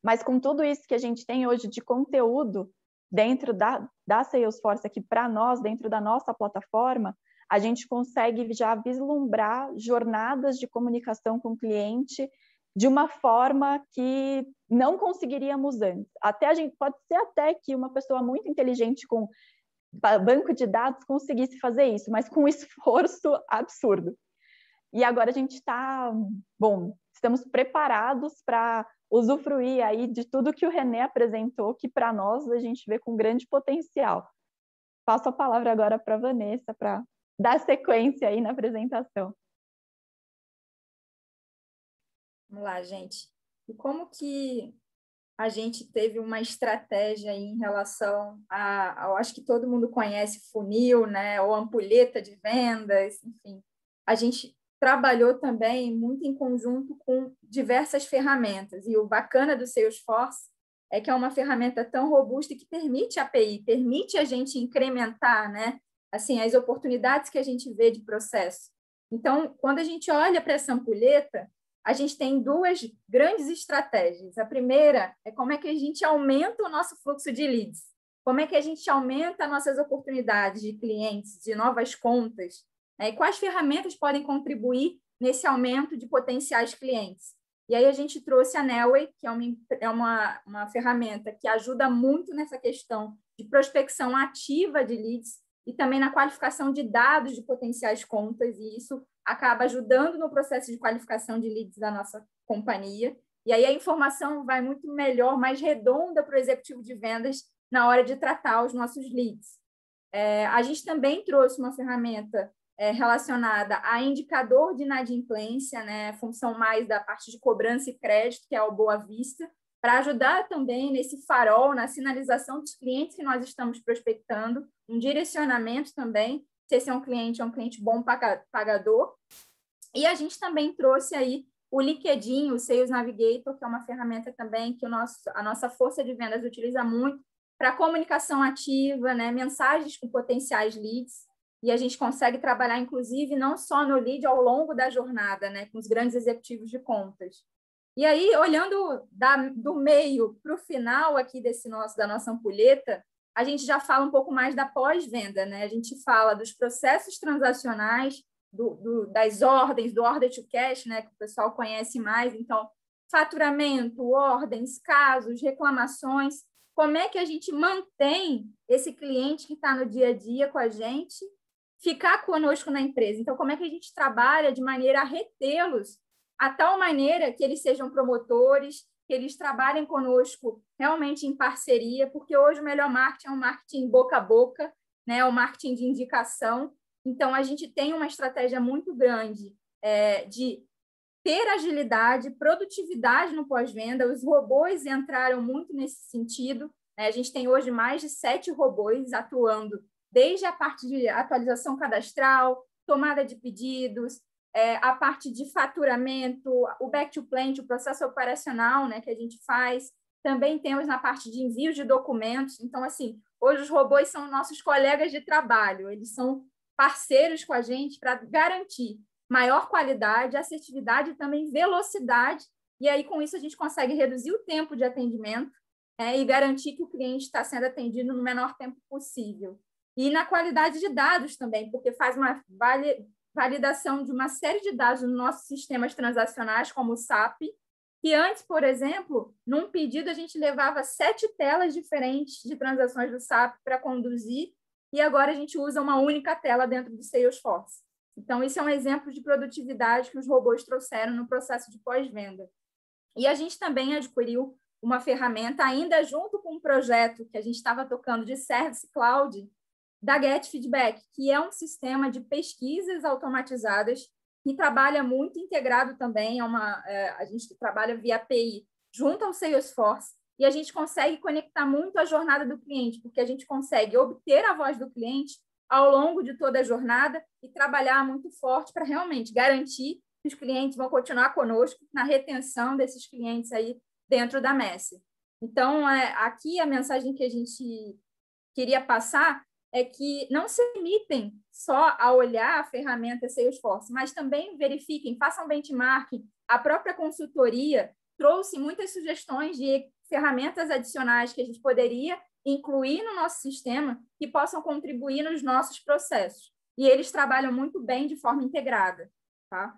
Mas com tudo isso que a gente tem hoje de conteúdo dentro da Salesforce aqui para nós, dentro da nossa plataforma, a gente consegue já vislumbrar jornadas de comunicação com o cliente de uma forma que não conseguiríamos antes. Pode ser até que uma pessoa muito inteligente com banco de dados conseguisse fazer isso, mas com um esforço absurdo. E agora a gente estamos preparados para usufruir aí de tudo que o René apresentou, que para nós a gente vê com grande potencial. Passo a palavra agora para a Vanessa, para dar sequência aí na apresentação. Vamos lá, gente. E como que a gente teve uma estratégia aí em relação eu acho que todo mundo conhece funil, né? Ou ampulheta de vendas, enfim. A gente trabalhou também muito em conjunto com diversas ferramentas. E o bacana do Salesforce é que é uma ferramenta tão robusta que permite API, permite a gente incrementar, né? Assim, as oportunidades que a gente vê de processo. Então, quando a gente olha para essa ampulheta, a gente tem duas grandes estratégias. A primeira é como é que a gente aumenta o nosso fluxo de leads, como é que a gente aumenta nossas oportunidades de clientes, de novas contas, né? E quais ferramentas podem contribuir nesse aumento de potenciais clientes. E aí a gente trouxe a Nelway, que é uma ferramenta que ajuda muito nessa questão de prospecção ativa de leads e também na qualificação de dados de potenciais contas, e isso acaba ajudando no processo de qualificação de leads da nossa companhia. E aí a informação vai muito melhor, mais redonda para o executivo de vendas na hora de tratar os nossos leads. A gente também trouxe uma ferramenta relacionada a indicador de inadimplência, né, função mais da parte de cobrança e crédito, que é o Boa Vista, para ajudar também nesse farol, na sinalização dos clientes que nós estamos prospectando, um direcionamento também, se esse é um cliente bom pagador. E a gente também trouxe aí o LinkedIn, o Sales Navigator, que é uma ferramenta também que a nossa força de vendas utiliza muito para comunicação ativa, né, mensagens com potenciais leads, e a gente consegue trabalhar, inclusive, não só no lead ao longo da jornada, né, com os grandes executivos de contas. E aí, olhando do meio para o final aqui da nossa ampulheta, a gente já fala um pouco mais da pós-venda, né? A gente fala dos processos transacionais, das ordens, do order to cash, né, que o pessoal conhece mais. Então, faturamento, ordens, casos, reclamações. Como é que a gente mantém esse cliente que está no dia a dia com a gente ficar conosco na empresa? Então, como é que a gente trabalha de maneira a retê-los, a tal maneira que eles sejam promotores, que eles trabalhem conosco realmente em parceria, porque hoje o melhor marketing é um marketing boca a boca, né, o marketing de indicação. Então, a gente tem uma estratégia muito grande de ter agilidade, produtividade no pós-venda. Os robôs entraram muito nesse sentido. A gente tem hoje mais de 7 robôs atuando, desde a parte de atualização cadastral, tomada de pedidos, a parte de faturamento, o back to plant, o processo operacional, né, que a gente faz. Também temos na parte de envio de documentos. Então, assim, hoje os robôs são nossos colegas de trabalho, eles são parceiros com a gente para garantir maior qualidade, assertividade e também velocidade. E aí, com isso, a gente consegue reduzir o tempo de atendimento e garantir que o cliente está sendo atendido no menor tempo possível. E na qualidade de dados também, porque faz uma validação de uma série de dados nos nossos sistemas transacionais, como o SAP, que antes, por exemplo, num pedido, a gente levava 7 telas diferentes de transações do SAP para conduzir, e agora a gente usa uma única tela dentro do Salesforce. Então, isso é um exemplo de produtividade que os robôs trouxeram no processo de pós-venda. E a gente também adquiriu uma ferramenta, ainda junto com um projeto que a gente estava tocando de Service Cloud, da Get Feedback, que é um sistema de pesquisas automatizadas que trabalha muito integrado também, a gente trabalha via API junto ao Salesforce, e a gente consegue conectar muito a jornada do cliente, porque a gente consegue obter a voz do cliente ao longo de toda a jornada e trabalhar muito forte para realmente garantir que os clientes vão continuar conosco na retenção desses clientes aí dentro da Messi. Então, aqui a mensagem que a gente queria passar é que não se limitem só a olhar a ferramenta Salesforce, mas também verifiquem, façam benchmarking. A própria consultoria trouxe muitas sugestões de ferramentas adicionais que a gente poderia incluir no nosso sistema que possam contribuir nos nossos processos. E eles trabalham muito bem de forma integrada. Tá?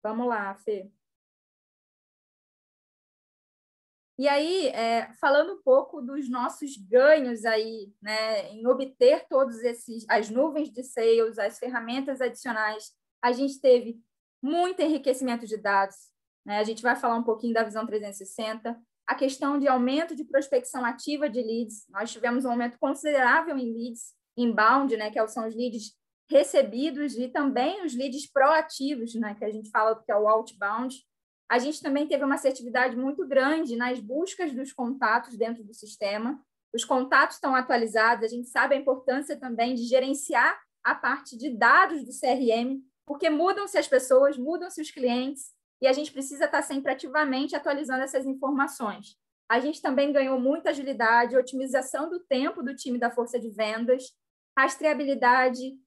Vamos lá, Fê. E aí, falando um pouco dos nossos ganhos aí, né, em obter todos as nuvens de sales, as ferramentas adicionais, a gente teve muito enriquecimento de dados, né? A gente vai falar um pouquinho da visão 360, a questão de aumento de prospecção ativa de leads. Nós tivemos um aumento considerável em leads inbound, né, que são os leads recebidos, e também os leads proativos, né, que a gente fala que é o outbound. A gente também teve uma assertividade muito grande nas buscas dos contatos dentro do sistema. Os contatos estão atualizados, a gente sabe a importância também de gerenciar a parte de dados do CRM, porque mudam-se as pessoas, mudam-se os clientes, e a gente precisa estar sempre ativamente atualizando essas informações. A gente também ganhou muita agilidade, otimização do tempo do time da força de vendas, rastreabilidade,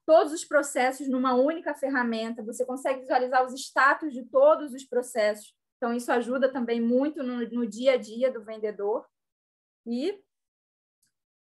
todos os processos numa única ferramenta, você consegue visualizar os status de todos os processos, então isso ajuda também muito no dia a dia do vendedor. E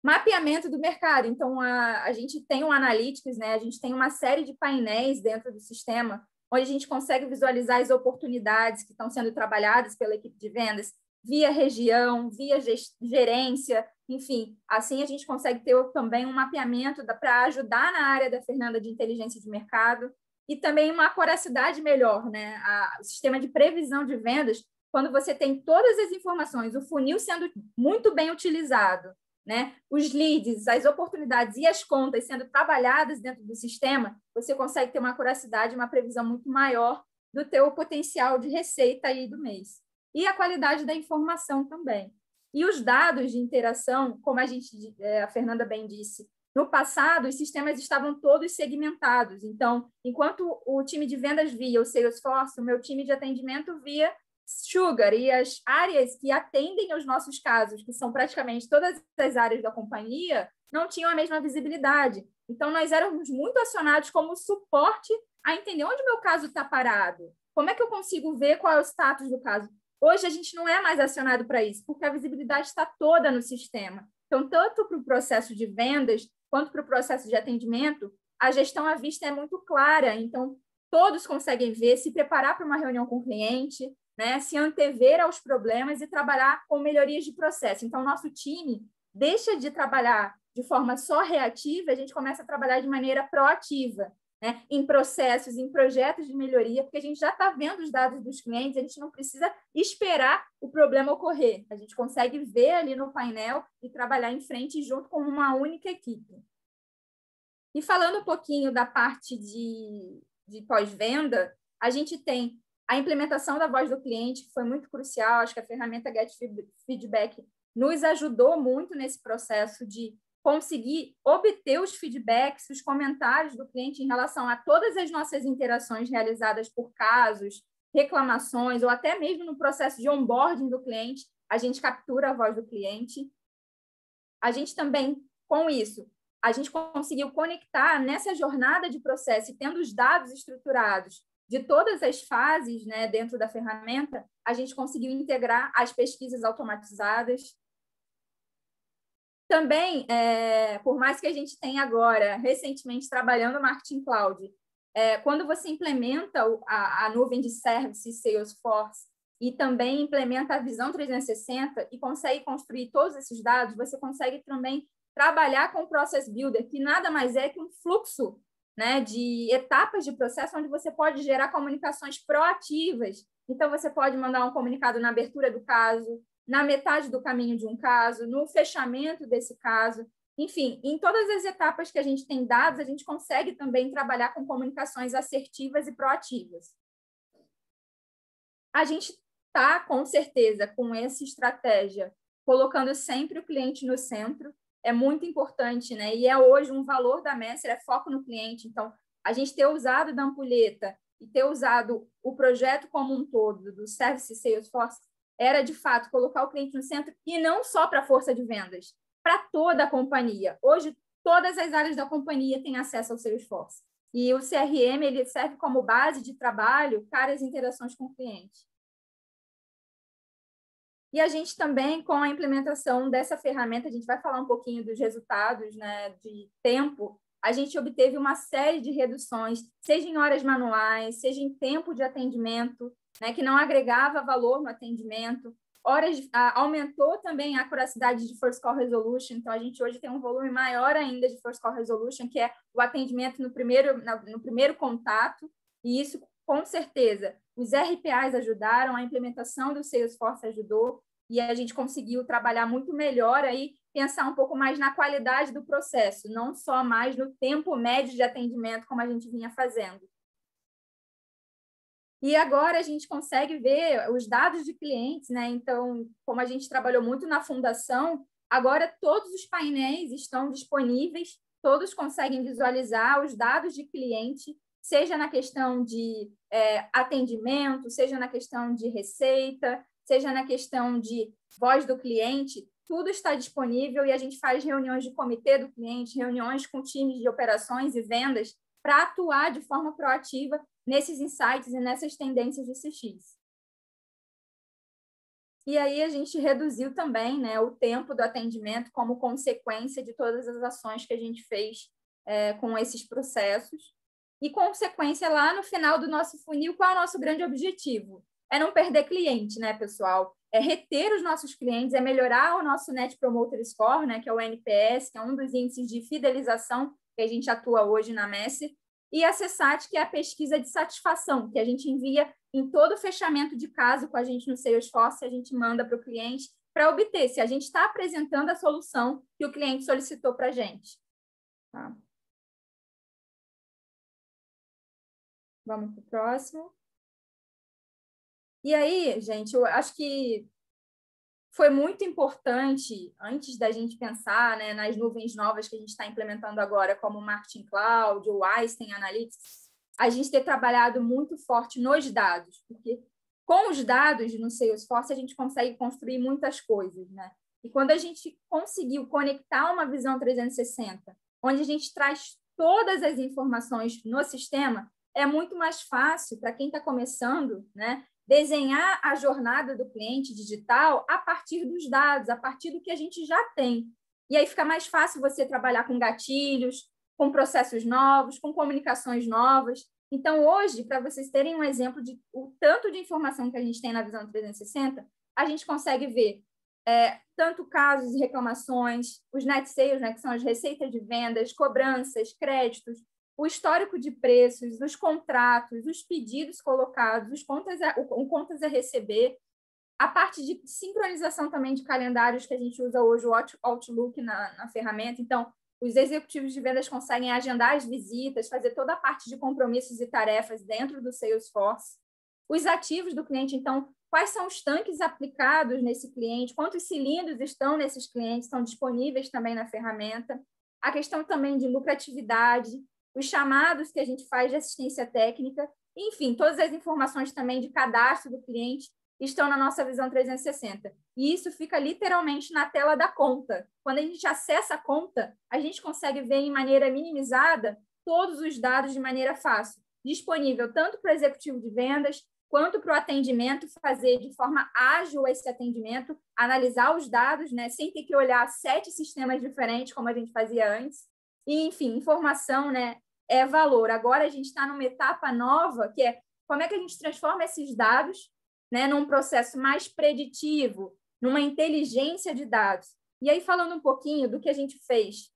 mapeamento do mercado, então a gente tem um Analytics, né? A gente tem uma série de painéis dentro do sistema, onde a gente consegue visualizar as oportunidades que estão sendo trabalhadas pela equipe de vendas, via região, via gerência, enfim, assim a gente consegue ter também um mapeamento para ajudar na área da Fernanda de inteligência de mercado e também uma acuracidade melhor, né? O sistema de previsão de vendas, quando você tem todas as informações, o funil sendo muito bem utilizado, né, os leads, as oportunidades e as contas sendo trabalhadas dentro do sistema, você consegue ter uma acuracidade, uma previsão muito maior do teu potencial de receita aí do mês. E a qualidade da informação também. E os dados de interação, como a Fernanda bem disse, no passado, os sistemas estavam todos segmentados. Então, enquanto o time de vendas via o Salesforce, o meu time de atendimento via Sugar, e as áreas que atendem aos nossos casos, que são praticamente todas as áreas da companhia, não tinham a mesma visibilidade. Então, nós éramos muito acionados como suporte a entender onde o meu caso está parado. Como é que eu consigo ver qual é o status do caso? Hoje, a gente não é mais acionado para isso, porque a visibilidade está toda no sistema. Então, tanto para o processo de vendas, quanto para o processo de atendimento, a gestão à vista é muito clara. Então, todos conseguem ver, se preparar para uma reunião com o cliente, né, se antever aos problemas e trabalhar com melhorias de processo. Então, nosso time deixa de trabalhar de forma só reativa, a gente começa a trabalhar de maneira proativa, né, em processos, em projetos de melhoria, porque a gente já está vendo os dados dos clientes, a gente não precisa esperar o problema ocorrer, a gente consegue ver ali no painel e trabalhar em frente junto com uma única equipe. E falando um pouquinho da parte de pós-venda, a gente tem a implementação da voz do cliente, que foi muito crucial. Acho que a ferramenta Get Feedback nos ajudou muito nesse processo de conseguir obter os feedbacks, os comentários do cliente em relação a todas as nossas interações realizadas por casos, reclamações, ou até mesmo no processo de onboarding do cliente, a gente captura a voz do cliente. A gente também, com isso, a gente conseguiu conectar nessa jornada de processo e tendo os dados estruturados de todas as fases, né, dentro da ferramenta, a gente conseguiu integrar as pesquisas automatizadas. Também, por mais que a gente tenha agora, recentemente, trabalhando no Marketing Cloud, quando você implementa a nuvem de services Salesforce e também implementa a visão 360 e consegue construir todos esses dados, você consegue também trabalhar com o Process Builder, que nada mais é que um fluxo, né, de etapas de processo onde você pode gerar comunicações proativas. Então, você pode mandar um comunicado na abertura do caso, na metade do caminho de um caso, no fechamento desse caso. Enfim, em todas as etapas que a gente tem dados, a gente consegue também trabalhar com comunicações assertivas e proativas. A gente está, com certeza, com essa estratégia, colocando sempre o cliente no centro. É muito importante, né? E é hoje um valor da Messer, é foco no cliente. Então, a gente ter usado da ampulheta e ter usado o projeto como um todo do Service Salesforce era, de fato, colocar o cliente no centro e não só para a força de vendas, para toda a companhia. Hoje, todas as áreas da companhia têm acesso ao Salesforce. E o CRM ele serve como base de trabalho para as interações com o cliente. E a gente também, com a implementação dessa ferramenta, a gente vai falar um pouquinho dos resultados, né, de tempo, a gente obteve uma série de reduções, seja em horas manuais, seja em tempo de atendimento, né, que não agregava valor no atendimento, aumentou também a acuracidade de First Call Resolution, então a gente hoje tem um volume maior ainda de First Call Resolution, que é o atendimento no primeiro contato, e isso, com certeza, os RPAs ajudaram, a implementação do Salesforce ajudou, e a gente conseguiu trabalhar muito melhor aí, pensar um pouco mais na qualidade do processo, não só mais no tempo médio de atendimento, como a gente vinha fazendo. E agora a gente consegue ver os dados de clientes, né? Então, como a gente trabalhou muito na fundação, agora todos os painéis estão disponíveis, todos conseguem visualizar os dados de cliente, seja na questão de atendimento, seja na questão de receita, seja na questão de voz do cliente, tudo está disponível e a gente faz reuniões de comitê do cliente, reuniões com times de operações e vendas para atuar de forma proativa nesses insights e nessas tendências de CX. E aí a gente reduziu também, né, o tempo do atendimento como consequência de todas as ações que a gente fez com esses processos. E consequência lá no final do nosso funil, qual é o nosso grande objetivo? É não perder cliente, né, pessoal? É reter os nossos clientes, é melhorar o nosso Net Promoter Score, né, que é o NPS, que é um dos índices de fidelização que a gente atua hoje na Messer, e a CSAT, que é a pesquisa de satisfação, que a gente envia em todo fechamento de caso com a gente no Salesforce, a gente manda para o cliente para obter se a gente está apresentando a solução que o cliente solicitou para a gente. Tá? Vamos para o próximo. E aí, gente, eu acho que foi muito importante, antes da gente pensar, né, nas nuvens novas que a gente está implementando agora, como o Marketing Cloud, o Einstein Analytics, a gente ter trabalhado muito forte nos dados, porque com os dados no Salesforce a gente consegue construir muitas coisas, né? E quando a gente conseguiu conectar uma visão 360, onde a gente traz todas as informações no sistema, é muito mais fácil para quem está começando, né, desenhar a jornada do cliente digital a partir dos dados, a partir do que a gente já tem. E aí fica mais fácil você trabalhar com gatilhos, com processos novos, com comunicações novas. Então, hoje, para vocês terem um exemplo de o tanto de informação que a gente tem na visão 360, a gente consegue ver tanto casos e reclamações, os net sales, né, que são as receitas de vendas, cobranças, créditos, o histórico de preços, os contratos, os pedidos colocados, os contas a receber, a parte de sincronização também de calendários que a gente usa hoje, o Outlook na ferramenta. Então, os executivos de vendas conseguem agendar as visitas, fazer toda a parte de compromissos e tarefas dentro do Salesforce. Os ativos do cliente, então, quais são os tanques aplicados nesse cliente, quantos cilindros estão nesses clientes, estão disponíveis também na ferramenta. A questão também de lucratividade, os chamados que a gente faz de assistência técnica, enfim, todas as informações também de cadastro do cliente estão na nossa visão 360. E isso fica literalmente na tela da conta. Quando a gente acessa a conta, a gente consegue ver em maneira minimizada todos os dados de maneira fácil, disponível tanto para o executivo de vendas, quanto para o atendimento, fazer de forma ágil esse atendimento, analisar os dados, né, sem ter que olhar 7 sistemas diferentes, como a gente fazia antes. E, enfim, informação, né, é valor. Agora a gente está numa etapa nova, que é como é que a gente transforma esses dados, né, num processo mais preditivo, numa inteligência de dados. E aí, falando um pouquinho do que a gente fez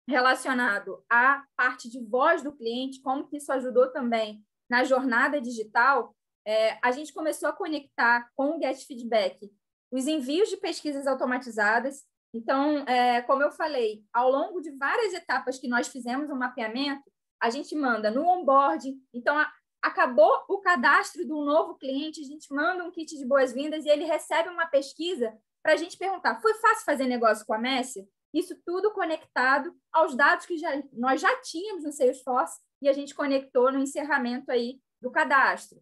relacionado à parte de voz do cliente, como que isso ajudou também na jornada digital, a gente começou a conectar com o Get Feedback os envios de pesquisas automatizadas. Então, como eu falei, ao longo de várias etapas que nós fizemos o mapeamento, a gente manda no onboarding. Então, acabou o cadastro do novo cliente, a gente manda um kit de boas-vindas e ele recebe uma pesquisa para a gente perguntar, foi fácil fazer negócio com a Messi? Isso tudo conectado aos dados que nós já tínhamos no Salesforce e a gente conectou no encerramento aí do cadastro.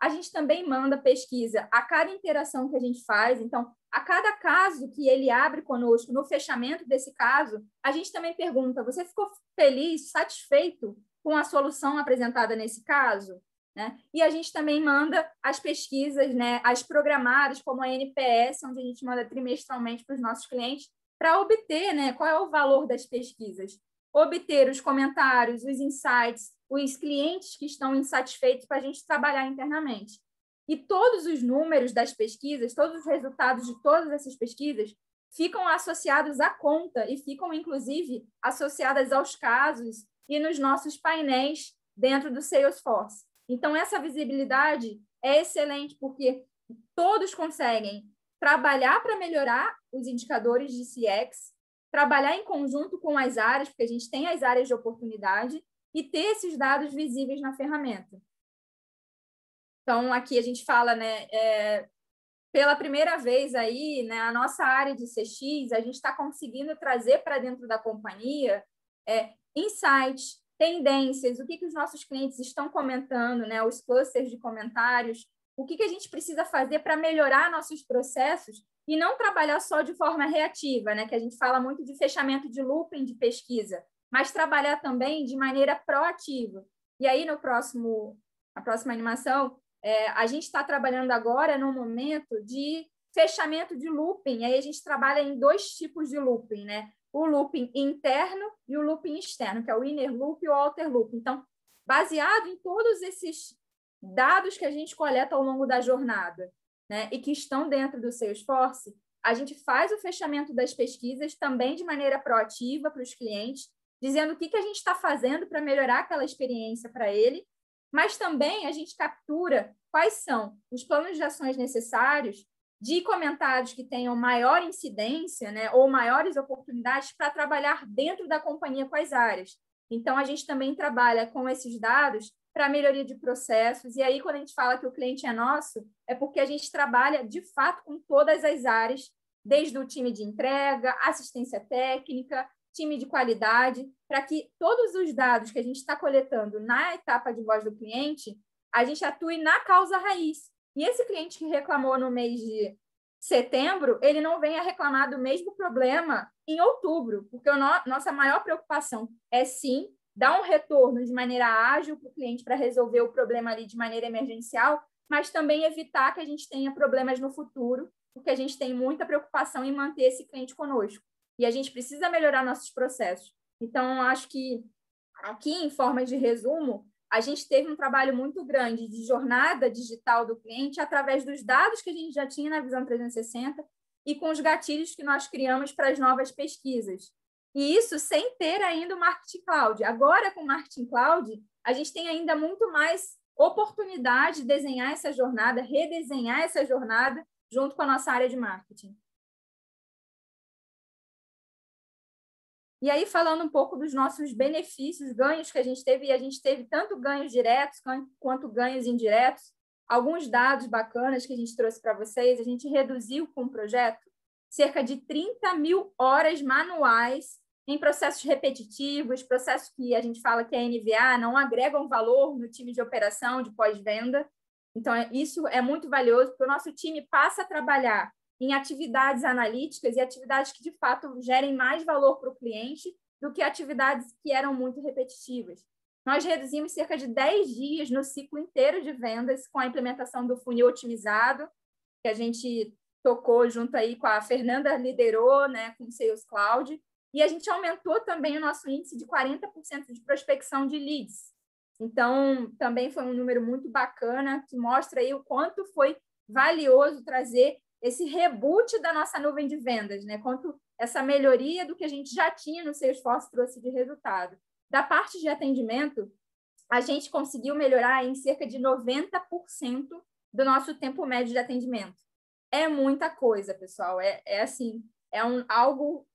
A gente também manda pesquisa a cada interação que a gente faz. Então, a cada caso que ele abre conosco, no fechamento desse caso, a gente também pergunta, você ficou feliz, satisfeito com a solução apresentada nesse caso? Né? E a gente também manda as pesquisas, né, as programadas, como a NPS, onde a gente manda trimestralmente para os nossos clientes, para obter, né, qual é o valor das pesquisas. Obter os comentários, os insights, os clientes que estão insatisfeitos para a gente trabalhar internamente. E todos os números das pesquisas, todos os resultados de todas essas pesquisas ficam associados à conta e ficam, inclusive, associadas aos casos e nos nossos painéis dentro do Salesforce. Então, essa visibilidade é excelente, porque todos conseguem trabalhar para melhorar os indicadores de CX, trabalhar em conjunto com as áreas, porque a gente tem as áreas de oportunidade, e ter esses dados visíveis na ferramenta. Então, aqui a gente fala, né, pela primeira vez aí, né, a nossa área de CX, a gente está conseguindo trazer para dentro da companhia insights, tendências, o que os nossos clientes estão comentando, né, os clusters de comentários, o que a gente precisa fazer para melhorar nossos processos e não trabalhar só de forma reativa, né, que a gente fala muito de fechamento de looping de pesquisa, mas trabalhar também de maneira proativa. E aí, na próxima animação, a gente está trabalhando agora no momento de fechamento de looping. Aí a gente trabalha em 2 tipos de looping, né? O looping interno e o looping externo, que é o inner loop e o outer loop. Então, baseado em todos esses dados que a gente coleta ao longo da jornada, né, e que estão dentro do Salesforce, a gente faz o fechamento das pesquisas também de maneira proativa para os clientes, dizendo o que a gente está fazendo para melhorar aquela experiência para ele, mas também a gente captura quais são os planos de ações necessários de comentários que tenham maior incidência, né, ou maiores oportunidades para trabalhar dentro da companhia com as áreas. Então, a gente também trabalha com esses dados para melhoria de processos. E aí, quando a gente fala que o cliente é nosso, é porque a gente trabalha, de fato, com todas as áreas, desde o time de entrega, assistência técnica, time de qualidade, para que todos os dados que a gente está coletando na etapa de voz do cliente, a gente atue na causa raiz. E esse cliente que reclamou no mês de setembro, ele não venha reclamar do mesmo problema em outubro, porque nossa maior preocupação é, sim, dar um retorno de maneira ágil para o cliente para resolver o problema ali de maneira emergencial, mas também evitar que a gente tenha problemas no futuro, porque a gente tem muita preocupação em manter esse cliente conosco. E a gente precisa melhorar nossos processos. Então, acho que aqui, em forma de resumo, a gente teve um trabalho muito grande de jornada digital do cliente através dos dados que a gente já tinha na Visão 360 e com os gatilhos que nós criamos para as novas pesquisas. E isso sem ter ainda o Marketing Cloud. Agora, com o Marketing Cloud, a gente tem ainda muito mais oportunidade de desenhar essa jornada, redesenhar essa jornada junto com a nossa área de marketing. E aí, falando um pouco dos nossos benefícios, ganhos que a gente teve, e a gente teve tanto ganhos diretos quanto ganhos indiretos, alguns dados bacanas que a gente trouxe para vocês. A gente reduziu com o projeto cerca de 30 mil horas manuais em processos repetitivos, processos que a gente fala que é NVA, não agregam valor no time de operação, de pós-venda. Então, isso é muito valioso, porque o nosso time passa a trabalhar em atividades analíticas e atividades que, de fato, gerem mais valor para o cliente do que atividades que eram muito repetitivas. Nós reduzimos cerca de 10 dias no ciclo inteiro de vendas com a implementação do funil otimizado, que a gente tocou junto aí com a Fernanda, liderou, né, com o Sales Cloud, e a gente aumentou também o nosso índice de 40% de prospecção de leads. Então, também foi um número muito bacana, que mostra aí o quanto foi valioso trazer esse reboot da nossa nuvem de vendas, né? Quanto essa melhoria do que a gente já tinha no Salesforce trouxe de resultado. Da parte de atendimento, a gente conseguiu melhorar em cerca de 90% do nosso tempo médio de atendimento. É muita coisa, pessoal. Assim, algo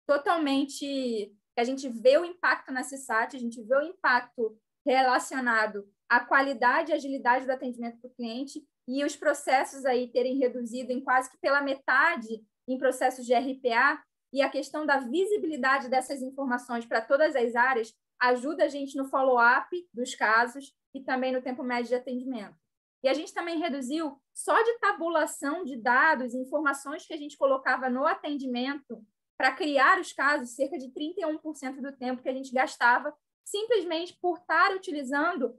totalmente que a gente vê o impacto na CSAT, a gente vê o impacto relacionado à qualidade e agilidade do atendimento para o cliente e os processos aí terem reduzido em quase que pela metade em processos de RPA, e a questão da visibilidade dessas informações para todas as áreas ajuda a gente no follow-up dos casos e também no tempo médio de atendimento. E a gente também reduziu, só de tabulação de dados, informações que a gente colocava no atendimento para criar os casos, cerca de 31% do tempo que a gente gastava simplesmente por estar utilizando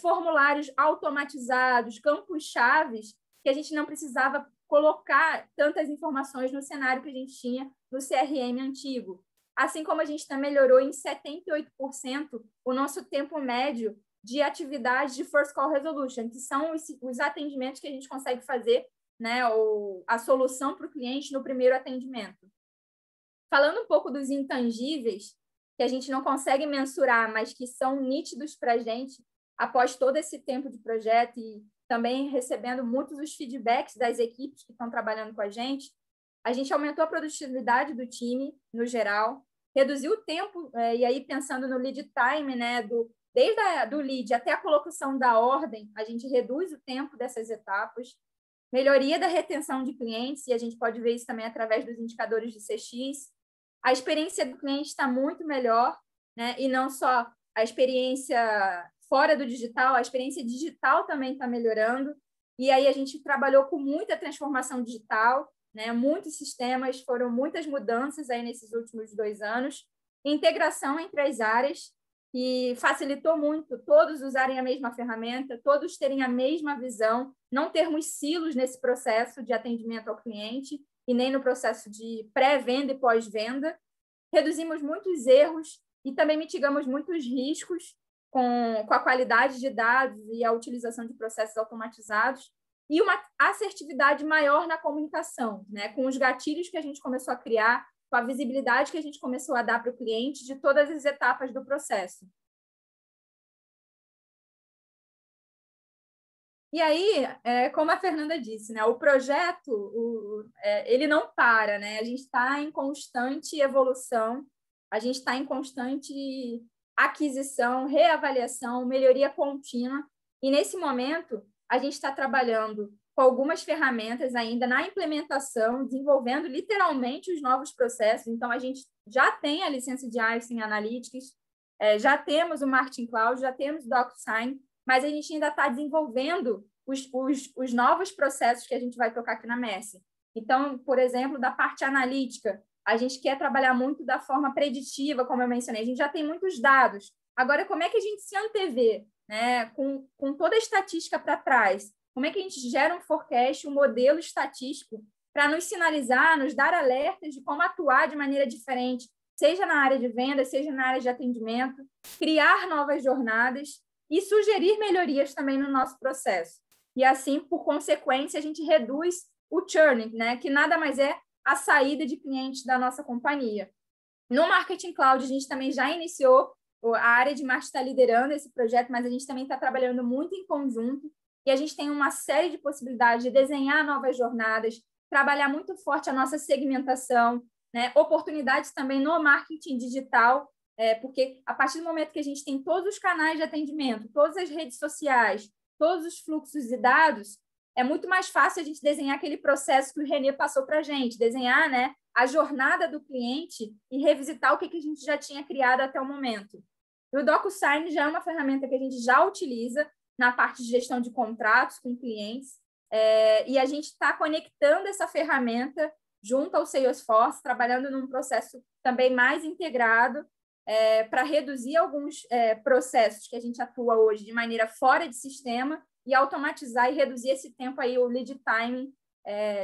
formulários automatizados, campos-chaves, que a gente não precisava colocar tantas informações no cenário que a gente tinha no CRM antigo. Assim como a gente também melhorou em 78% o nosso tempo médio de atividades de First Call Resolution, que são os atendimentos que a gente consegue fazer, né, ou a solução para o cliente no primeiro atendimento. Falando um pouco dos intangíveis, que a gente não consegue mensurar, mas que são nítidos para a gente, após todo esse tempo de projeto e também recebendo muitos os feedbacks das equipes que estão trabalhando com a gente aumentou a produtividade do time, no geral, reduziu o tempo, e aí pensando no lead time, né, desde do lead até a colocação da ordem, a gente reduz o tempo dessas etapas, melhoria da retenção de clientes, e a gente pode ver isso também através dos indicadores de CX. A experiência do cliente está muito melhor, né, e não só a experiência fora do digital, a experiência digital também está melhorando, e aí a gente trabalhou com muita transformação digital, né? Muitos sistemas, foram muitas mudanças aí nesses últimos 2 anos, integração entre as áreas, que facilitou muito todos usarem a mesma ferramenta, todos terem a mesma visão, não termos silos nesse processo de atendimento ao cliente e nem no processo de pré-venda e pós-venda. Reduzimos muitos erros e também mitigamos muitos riscos com a qualidade de dados e a utilização de processos automatizados, e uma assertividade maior na comunicação, né? Com os gatilhos que a gente começou a criar, com a visibilidade que a gente começou a dar para o cliente de todas as etapas do processo. E aí, como a Fernanda disse, né, o projeto ele não para, né? A gente está em constante evolução, a gente está em constante aquisição, reavaliação, melhoria contínua. E nesse momento, a gente está trabalhando com algumas ferramentas ainda na implementação, desenvolvendo literalmente os novos processos. Então, a gente já tem a licença de IOS em Analytics, já temos o Marketing Cloud, já temos o DocuSign, mas a gente ainda está desenvolvendo os novos processos que a gente vai tocar aqui na Messi. Então, por exemplo, da parte analítica, a gente quer trabalhar muito da forma preditiva, como eu mencionei. A gente já tem muitos dados. Agora, como é que a gente se antevê, né? Com toda a estatística para trás? Como é que a gente gera um forecast, um modelo estatístico para nos sinalizar, nos dar alertas de como atuar de maneira diferente, seja na área de venda, seja na área de atendimento, criar novas jornadas e sugerir melhorias também no nosso processo. E assim, por consequência, a gente reduz o churn, né? Que nada mais é a saída de clientes da nossa companhia. No Marketing Cloud, a gente também já iniciou, a área de marketing está liderando esse projeto, mas a gente também está trabalhando muito em conjunto e a gente tem uma série de possibilidades de desenhar novas jornadas, trabalhar muito forte a nossa segmentação, né? Oportunidades também no marketing digital, porque a partir do momento que a gente tem todos os canais de atendimento, todas as redes sociais, todos os fluxos de dados, é muito mais fácil a gente desenhar aquele processo que o Renê passou para a gente, desenhar, né, a jornada do cliente e revisitar o que a gente já tinha criado até o momento. E o DocuSign já é uma ferramenta que a gente já utiliza na parte de gestão de contratos com clientes, e a gente está conectando essa ferramenta junto ao Salesforce, trabalhando num processo também mais integrado, para reduzir alguns processos que a gente atua hoje de maneira fora de sistema e automatizar e reduzir esse tempo aí, o lead time,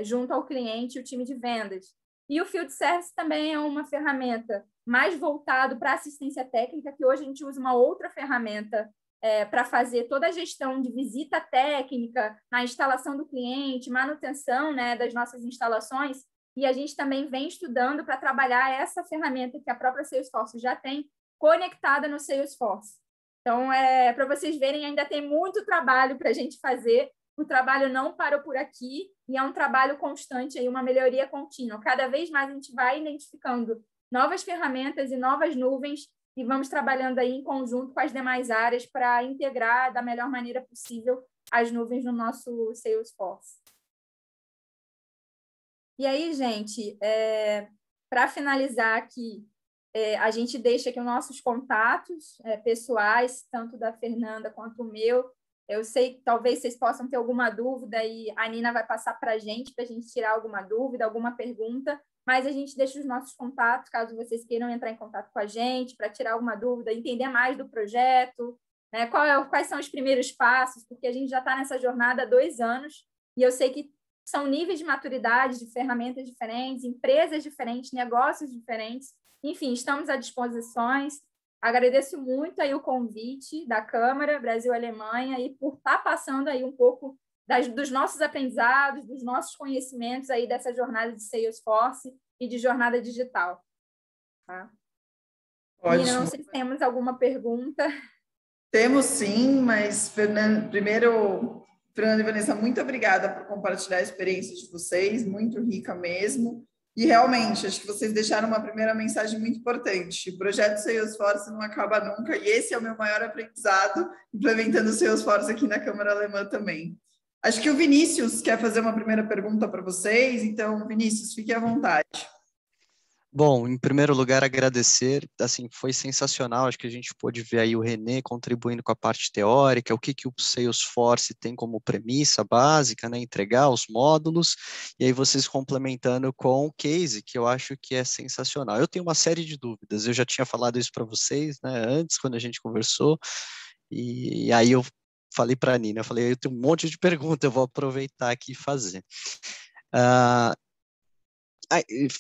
junto ao cliente e o time de vendas. E o Field Service também é uma ferramenta mais voltado para assistência técnica, que hoje a gente usa uma outra ferramenta para fazer toda a gestão de visita técnica, na instalação do cliente, manutenção, né, das nossas instalações, e a gente também vem estudando para trabalhar essa ferramenta que a própria Salesforce já tem, conectada no Salesforce. Então, para vocês verem, ainda tem muito trabalho para a gente fazer, o trabalho não parou por aqui, e é um trabalho constante, aí, uma melhoria contínua. Cada vez mais a gente vai identificando novas ferramentas e novas nuvens, e vamos trabalhando aí em conjunto com as demais áreas para integrar da melhor maneira possível as nuvens no nosso Salesforce. E aí, gente, para finalizar aqui, a gente deixa aqui os nossos contatos pessoais, tanto da Fernanda quanto o meu. Eu sei que talvez vocês possam ter alguma dúvida e a Nina vai passar para a gente tirar alguma dúvida, alguma pergunta, mas a gente deixa os nossos contatos, caso vocês queiram entrar em contato com a gente para tirar alguma dúvida, entender mais do projeto, né? Quais são os primeiros passos, porque a gente já está nessa jornada há 2 anos e eu sei que são níveis de maturidade, de ferramentas diferentes, empresas diferentes, negócios diferentes. Enfim, estamos à disposição. Agradeço muito aí o convite da Câmara Brasil-Alemanha e por estar passando aí um pouco dos nossos aprendizados, dos nossos conhecimentos aí dessa jornada de Salesforce e de jornada digital. Tá? Nina, não sei se temos alguma pergunta. Temos sim, mas primeiro, Fernanda e Vanessa, muito obrigada por compartilhar a experiência de vocês, muito rica mesmo. E realmente, acho que vocês deixaram uma primeira mensagem muito importante. O projeto Salesforce não acaba nunca, e esse é o meu maior aprendizado, implementando o Salesforce aqui na Câmara Alemã também. Acho que o Vinícius quer fazer uma primeira pergunta para vocês, então, Vinícius, fique à vontade. Bom, em primeiro lugar, agradecer, assim, foi sensacional, acho que a gente pôde ver aí o Renê contribuindo com a parte teórica, o que o Salesforce tem como premissa básica, né, entregar os módulos, e aí vocês complementando com o case, que eu acho que é sensacional. Eu tenho uma série de dúvidas, eu já tinha falado isso para vocês, né, antes, quando a gente conversou, e aí eu falei para a Nina, eu falei, eu tenho um monte de perguntas, eu vou aproveitar aqui e fazer.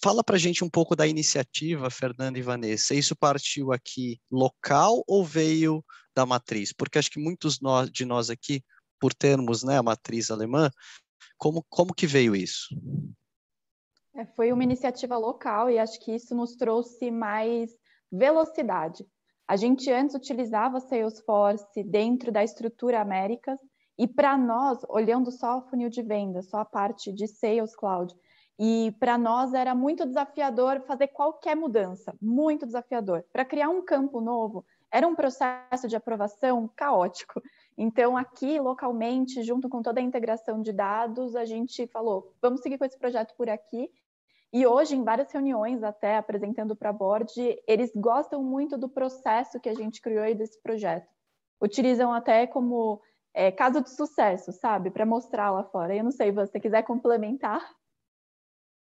Fala para a gente um pouco da iniciativa, Fernanda e Vanessa. Isso partiu aqui local ou veio da matriz? Porque acho que muitos de nós aqui, por termos, né, a matriz alemã, como que veio isso? Foi uma iniciativa local e acho que isso nos trouxe mais velocidade. A gente antes utilizava Salesforce dentro da estrutura Américas E para nós, olhando só o funil de venda, só a parte de Sales Cloud, e para nós era muito desafiador fazer qualquer mudança, muito desafiador. Para criar um campo novo, era um processo de aprovação caótico. Então, aqui, localmente, junto com toda a integração de dados, a gente falou, vamos seguir com esse projeto por aqui. E hoje, em várias reuniões, até apresentando para a board, eles gostam muito do processo que a gente criou e desse projeto. Utilizam até como caso de sucesso, sabe? Para mostrar lá fora. Eu não sei, você quiser complementar?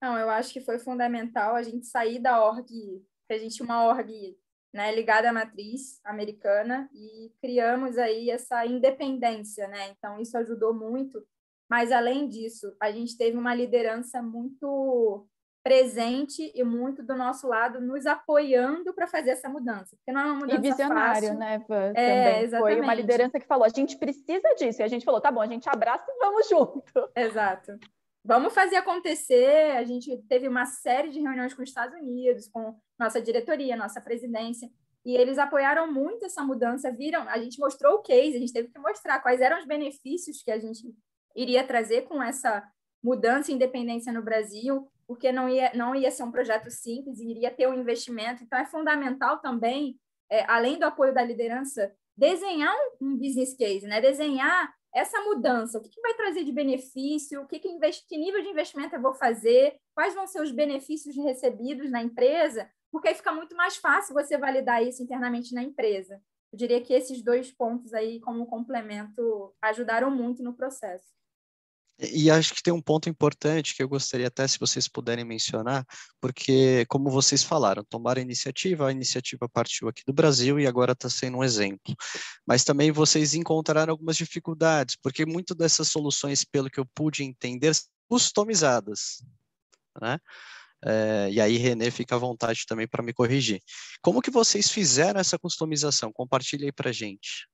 Não, eu acho que foi fundamental a gente sair da org, que a gente tinha uma org, né, ligada à matriz americana, e criamos aí essa independência, né? Então, isso ajudou muito. Mas, além disso, a gente teve uma liderança muito presente e muito do nosso lado, nos apoiando para fazer essa mudança. Porque não é uma mudança fácil. E visionário, né, Van? Também. Exatamente. Foi uma liderança que falou, a gente precisa disso. E a gente falou, tá bom, a gente abraça e vamos junto. Exato. Vamos fazer acontecer. A gente teve uma série de reuniões com os Estados Unidos, com nossa diretoria, nossa presidência, e eles apoiaram muito essa mudança. Viram, a gente mostrou o case, a gente teve que mostrar quais eram os benefícios que a gente iria trazer com essa mudança e independência no Brasil, porque não ia ser um projeto simples, iria ter um investimento. Então, é fundamental também, além do apoio da liderança, desenhar um business case, né? Desenhar essa mudança, o que vai trazer de benefício, que nível de investimento eu vou fazer, quais vão ser os benefícios recebidos na empresa, porque aí fica muito mais fácil você validar isso internamente na empresa. Eu diria que esses 2 pontos aí, como complemento, ajudaram muito no processo. E acho que tem um ponto importante que eu gostaria até se vocês puderem mencionar, porque, como vocês falaram, tomaram a iniciativa partiu aqui do Brasil e agora está sendo um exemplo. Mas também vocês encontraram algumas dificuldades, porque muitas dessas soluções, pelo que eu pude entender, são customizadas, né? E aí, Renê, fica à vontade também para me corrigir. Como que vocês fizeram essa customização? Compartilhe aí para a gente.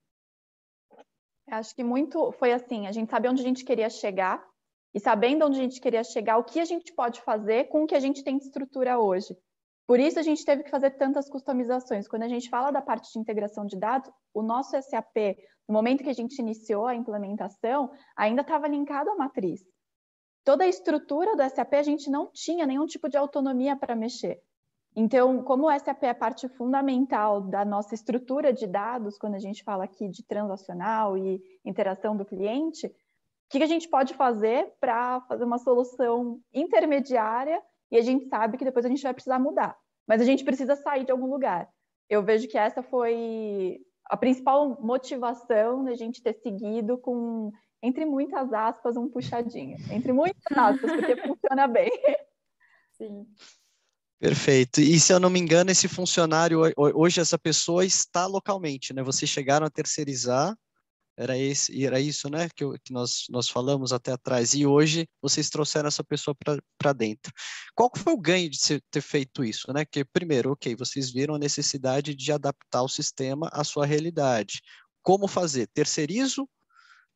Acho que muito foi assim, a gente sabia onde a gente queria chegar, e sabendo onde a gente queria chegar, o que a gente pode fazer com o que a gente tem de estrutura hoje. Por isso a gente teve que fazer tantas customizações. Quando a gente fala da parte de integração de dados, o nosso SAP, no momento que a gente iniciou a implementação, ainda estava linkado à matriz. Toda a estrutura do SAP a gente não tinha nenhum tipo de autonomia para mexer. Então, como o SAP é parte fundamental da nossa estrutura de dados, quando a gente fala aqui de transacional e interação do cliente, o que a gente pode fazer para fazer uma solução intermediária e a gente sabe que depois a gente vai precisar mudar, mas a gente precisa sair de algum lugar. Eu vejo que essa foi a principal motivação da gente ter seguido com, entre muitas aspas, um puxadinho. Entre muitas aspas, porque funciona bem. Sim. Perfeito. E se eu não me engano, esse funcionário, hoje essa pessoa está localmente, né? Vocês chegaram a terceirizar, era isso, né? Que nós falamos até atrás. E hoje vocês trouxeram essa pessoa para dentro. Qual foi o ganho de ter feito isso, né? Que primeiro, ok, vocês viram a necessidade de adaptar o sistema à sua realidade. Como fazer? Terceirizo?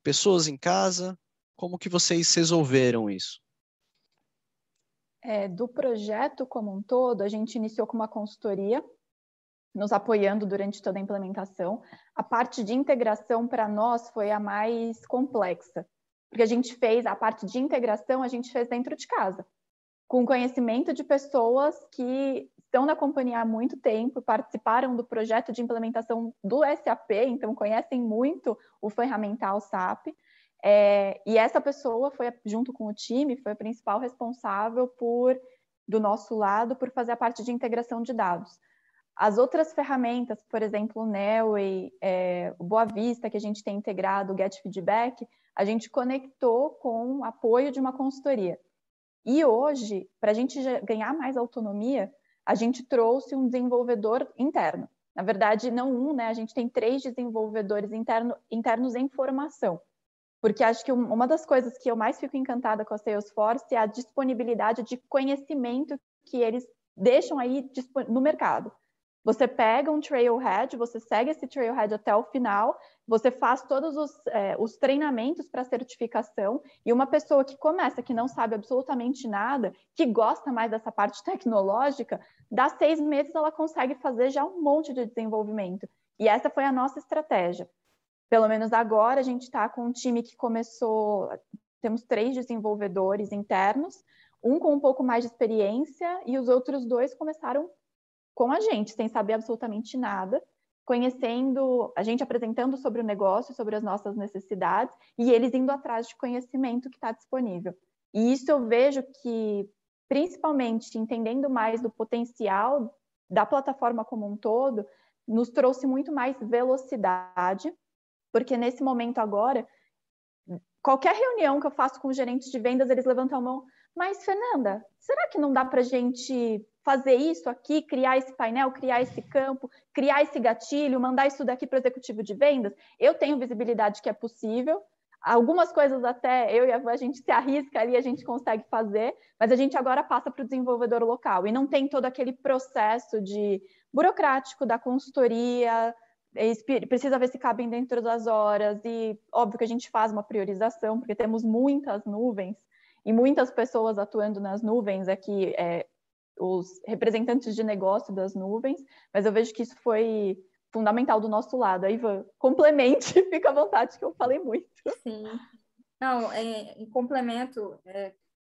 Pessoas em casa? Como que vocês resolveram isso? Do projeto como um todo, a gente iniciou com uma consultoria, nos apoiando durante toda a implementação. A parte de integração, para nós, foi a mais complexa, porque a gente fez, a parte de integração, a gente fez dentro de casa, com conhecimento de pessoas que estão na companhia há muito tempo, participaram do projeto de implementação do SAP, então conhecem muito o ferramental SAP, e essa pessoa foi, junto com o time, foi a principal responsável do nosso lado, por fazer a parte de integração de dados. As outras ferramentas, por exemplo, o Nelway, o Boa Vista, que a gente tem integrado, o Get Feedback, a gente conectou com o apoio de uma consultoria. E hoje, para a gente ganhar mais autonomia, a gente trouxe um desenvolvedor interno. Na verdade, não um, né? A gente tem 3 desenvolvedores internos em formação. Porque acho que uma das coisas que eu mais fico encantada com a Salesforce é a disponibilidade de conhecimento que eles deixam aí no mercado. Você pega um trailhead, você segue esse trailhead até o final, você faz todos os treinamentos para certificação, e uma pessoa que começa, que não sabe absolutamente nada, que gosta mais dessa parte tecnológica, dá 6 meses ela consegue fazer já um monte de desenvolvimento. E essa foi a nossa estratégia. Pelo menos agora a gente está com um time que começou, temos 3 desenvolvedores internos, um com um pouco mais de experiência e os outros 2 começaram com a gente, sem saber absolutamente nada, conhecendo, a gente apresentando sobre o negócio, sobre as nossas necessidades, e eles indo atrás de conhecimento que está disponível. E isso eu vejo que, principalmente entendendo mais do potencial da plataforma como um todo, nos trouxe muito mais velocidade, porque nesse momento agora, qualquer reunião que eu faço com os gerentes de vendas, eles levantam a mão, mas Fernanda, será que não dá para a gente fazer isso aqui, criar esse painel, criar esse campo, criar esse gatilho, mandar isso daqui para o executivo de vendas? Eu tenho visibilidade que é possível, algumas coisas até eu e a gente se arrisca ali, a gente consegue fazer, mas a gente agora passa para o desenvolvedor local e não tem todo aquele processo de burocrático da consultoria, precisa ver se cabem dentro das horas e óbvio que a gente faz uma priorização, porque temos muitas nuvens e muitas pessoas atuando nas nuvens aqui, os representantes de negócio das nuvens, mas eu vejo que isso foi fundamental do nosso lado. Aí, Ivan, complemente, fica à vontade, que eu falei muito. Sim. Não, em complemento,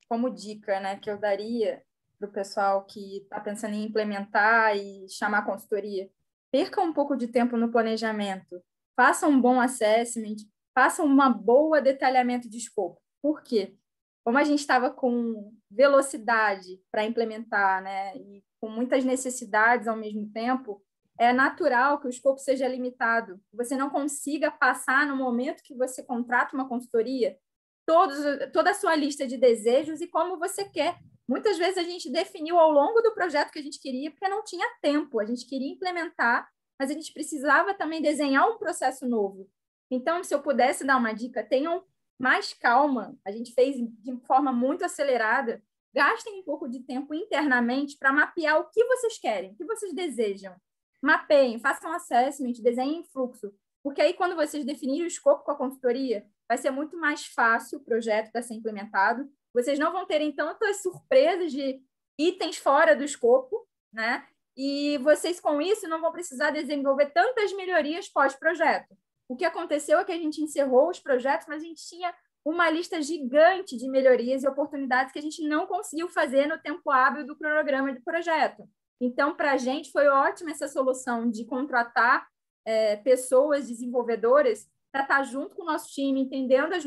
como dica, né, que eu daria para o pessoal que está pensando em implementar e chamar a consultoria, perca um pouco de tempo no planejamento, faça um bom assessment, faça uma boa detalhamento de escopo. Por quê? Como a gente estava com velocidade para implementar, né, e com muitas necessidades ao mesmo tempo, é natural que o escopo seja limitado. Você não consiga passar no momento que você contrata uma consultoria toda a sua lista de desejos e como você quer. Muitas vezes a gente definiu ao longo do projeto que a gente queria, porque não tinha tempo. A gente queria implementar, mas a gente precisava também desenhar um processo novo. Então, se eu pudesse dar uma dica, tenham mais calma. A gente fez de forma muito acelerada. Gastem um pouco de tempo internamente para mapear o que vocês querem, o que vocês desejam. Mapeiem, façam assessment, desenhem fluxo. Porque aí, quando vocês definirem o escopo com a consultoria, vai ser muito mais fácil o projeto para ser implementado. Vocês não vão terem tantas surpresas de itens fora do escopo, né? E vocês, com isso, não vão precisar desenvolver tantas melhorias pós-projeto. O que aconteceu é que a gente encerrou os projetos, mas a gente tinha uma lista gigante de melhorias e oportunidades que a gente não conseguiu fazer no tempo hábil do cronograma de projeto. Então, para a gente, foi ótima essa solução de contratar pessoas desenvolvedoras para estar junto com o nosso time, entendendo os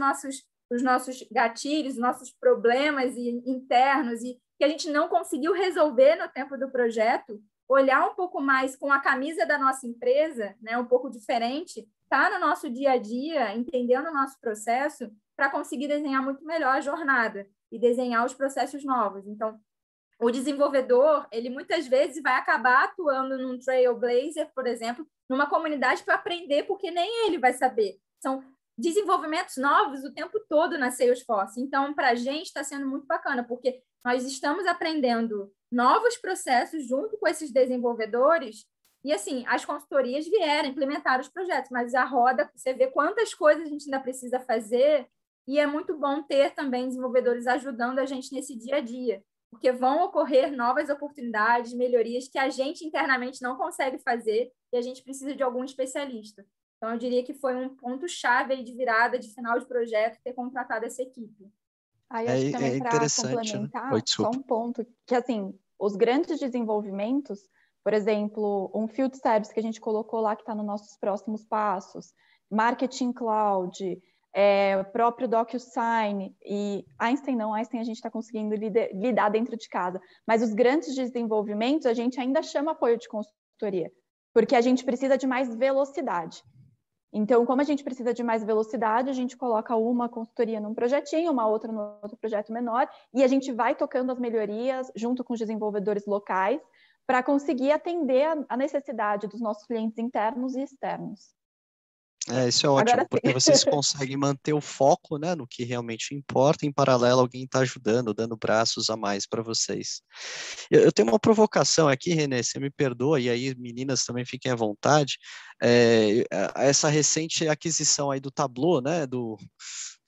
nossos gatilhos, os nossos problemas internos e que a gente não conseguiu resolver no tempo do projeto, olhar um pouco mais com a camisa da nossa empresa, né, um pouco diferente, estar no nosso dia a dia, entendendo o nosso processo, para conseguir desenhar muito melhor a jornada e desenhar os processos novos. Então, o desenvolvedor, ele muitas vezes vai acabar atuando num Trailblazer, por exemplo, numa comunidade para aprender, porque nem ele vai saber. São desenvolvimentos novos o tempo todo na Salesforce. Então, para a gente está sendo muito bacana, porque nós estamos aprendendo novos processos junto com esses desenvolvedores e, assim, as consultorias vieram implementar os projetos, mas a roda, você vê quantas coisas a gente ainda precisa fazer e é muito bom ter também desenvolvedores ajudando a gente nesse dia a dia, porque vão ocorrer novas oportunidades, melhorias que a gente internamente não consegue fazer e a gente precisa de algum especialista. Então, eu diria que foi um ponto-chave de virada de final de projeto ter contratado essa equipe. Aí, acho que também para complementar, né? Só um ponto, que assim, os grandes desenvolvimentos, por exemplo, um Field Service que a gente colocou lá, que está nos nossos próximos passos, Marketing Cloud, o próprio DocuSign, e Einstein a gente está conseguindo lidar dentro de casa, mas os grandes desenvolvimentos a gente ainda chama apoio de consultoria, porque a gente precisa de mais velocidade. Então, como a gente precisa de mais velocidade, a gente coloca uma consultoria num projetinho, uma outra no outro projeto menor, e a gente vai tocando as melhorias junto com os desenvolvedores locais para conseguir atender a necessidade dos nossos clientes internos e externos. Isso é ótimo, porque vocês conseguem manter o foco, né, no que realmente importa, em paralelo alguém está ajudando, dando braços a mais para vocês. Eu tenho uma provocação aqui, Renê, você me perdoa, e aí meninas também fiquem à vontade, essa recente aquisição aí do Tableau, né, do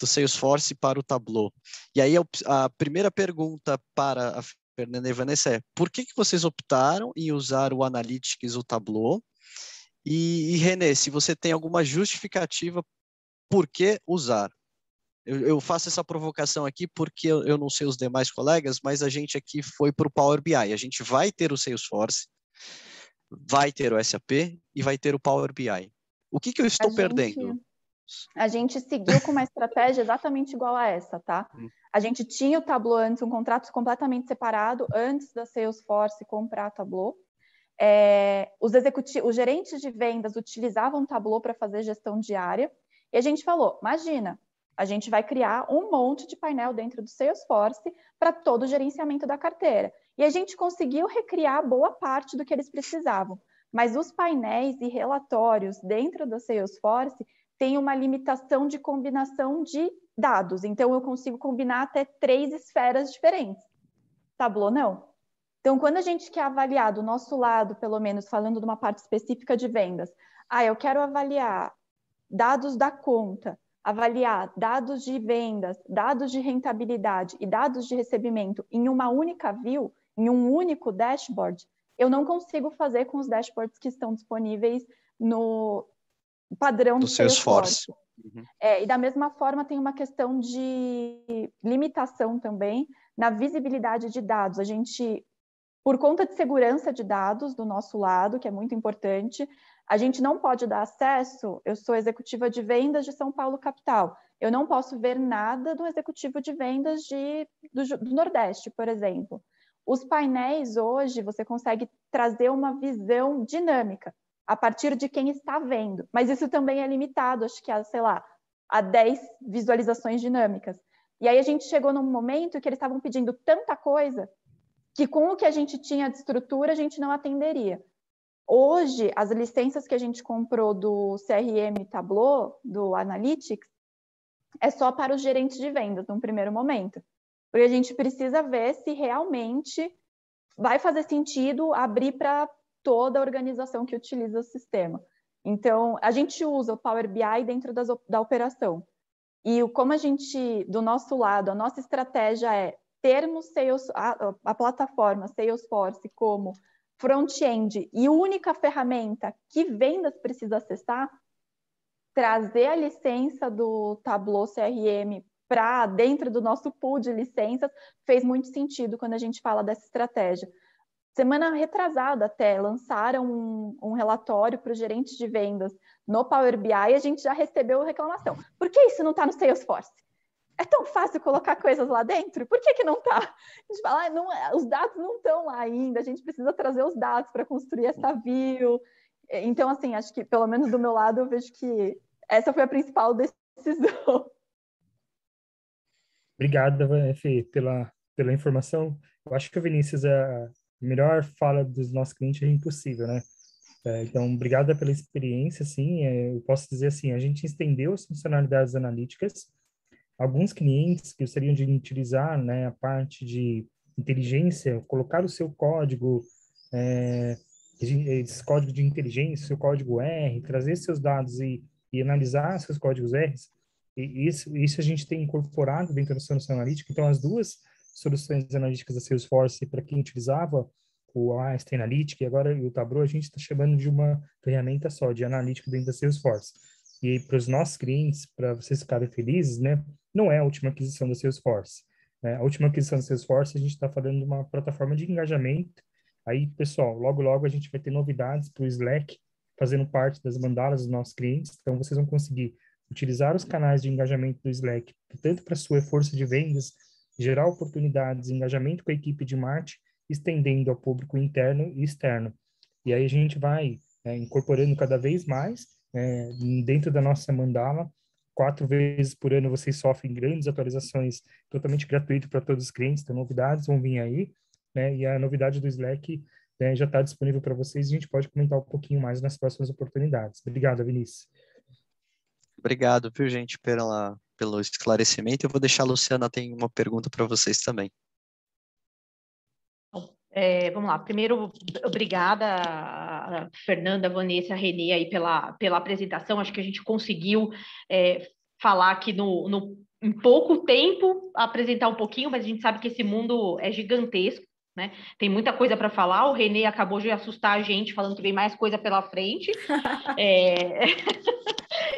Salesforce para o Tableau. E aí a primeira pergunta para a Fernanda e a Vanessa é, por que vocês optaram em usar o Analytics, o Tableau? E Renê, se você tem alguma justificativa por que usar? Eu faço essa provocação aqui porque eu não sei os demais colegas, mas a gente aqui foi para o Power BI. A gente vai ter o Salesforce, vai ter o SAP e vai ter o Power BI. O que eu estou perdendo? A gente seguiu com uma estratégia exatamente igual a essa, tá? A gente tinha o Tableau antes, um contrato completamente separado, antes da Salesforce comprar a Tableau. Os gerentes de vendas utilizavam o Tableau para fazer gestão diária. E a gente falou, imagina, a gente vai criar um monte de painel dentro do Salesforce para todo o gerenciamento da carteira. E a gente conseguiu recriar boa parte do que eles precisavam. Mas os painéis e relatórios dentro do Salesforce têm uma limitação de combinação de dados. Então, eu consigo combinar até 3 esferas diferentes. Tableau, não. Então, quando a gente quer avaliar do nosso lado, pelo menos falando de uma parte específica de vendas, eu quero avaliar dados da conta, avaliar dados de vendas, dados de rentabilidade e dados de recebimento em uma única view, em um único dashboard, eu não consigo fazer com os dashboards que estão disponíveis no padrão do Salesforce. E da mesma forma tem uma questão de limitação também na visibilidade de dados. A gente, por conta de segurança de dados do nosso lado, que é muito importante, a gente não pode dar acesso. Eu sou executiva de vendas de São Paulo capital. Eu não posso ver nada do executivo de vendas do Nordeste, por exemplo. Os painéis hoje, você consegue trazer uma visão dinâmica a partir de quem está vendo. Mas isso também é limitado, acho que a 10 visualizações dinâmicas. E aí a gente chegou num momento que eles estavam pedindo tanta coisa que com o que a gente tinha de estrutura, a gente não atenderia. Hoje, as licenças que a gente comprou do CRM Tableau, do Analytics, é só para os gerentes de vendas, num primeiro momento. Porque a gente precisa ver se realmente vai fazer sentido abrir para toda a organização que utiliza o sistema. Então, a gente usa o Power BI dentro da operação. E como a gente, do nosso lado, a nossa estratégia é termos a plataforma Salesforce como front-end e única ferramenta que vendas precisa acessar, trazer a licença do Tableau CRM para dentro do nosso pool de licenças fez muito sentido quando a gente fala dessa estratégia. Semana retrasada até, lançaram um relatório para os gerentes de vendas no Power BI e a gente já recebeu reclamação. Por que isso não está no Salesforce? É tão fácil colocar coisas lá dentro? Por que não está? A gente fala, os dados não estão lá ainda, a gente precisa trazer os dados para construir essa view. Então, assim, acho que, pelo menos do meu lado, eu vejo que essa foi a principal decisão. Obrigado, Fê, pela informação. Eu acho que o Vinícius, a melhor fala dos nossos clientes é impossível, né? Então, obrigada pela experiência, assim, eu posso dizer assim, a gente estendeu as funcionalidades analíticas. Alguns clientes que gostariam de utilizar, né, a parte de inteligência, colocar o seu código, esse código de inteligência, seu código R, trazer seus dados e analisar seus códigos R, e isso a gente tem incorporado dentro da solução analítica. Então, as duas soluções analíticas da Salesforce, para quem utilizava o Einstein Analytics e agora o Tableau, a gente está chamando de uma ferramenta só, de analítica dentro da Salesforce. E para os nossos clientes, para vocês ficarem felizes, né, não é a última aquisição da Salesforce. Né? A última aquisição da Salesforce, a gente está falando de uma plataforma de engajamento. Aí, pessoal, logo a gente vai ter novidades para o Slack, fazendo parte das mandalas dos nossos clientes. Então, vocês vão conseguir utilizar os canais de engajamento do Slack, tanto para a sua força de vendas, gerar oportunidades, engajamento com a equipe de marketing, estendendo ao público interno e externo. E aí a gente vai incorporando cada vez mais dentro da nossa mandala. 4 vezes por ano vocês sofrem grandes atualizações totalmente gratuito para todos os clientes, então novidades vão vir aí, né? E a novidade do Slack já está disponível para vocês e a gente pode comentar um pouquinho mais nas próximas oportunidades. Obrigado, Vinícius. Obrigado, viu, gente, pelo esclarecimento. Eu vou deixar a Luciana, tem uma pergunta para vocês também. Vamos lá. Primeiro, obrigada, a Fernanda, Vanessa, Renê, aí pela apresentação. Acho que a gente conseguiu falar aqui em pouco tempo, apresentar um pouquinho, mas a gente sabe que esse mundo é gigantesco, né? Tem muita coisa para falar, o Renê acabou de assustar a gente, falando que vem mais coisa pela frente.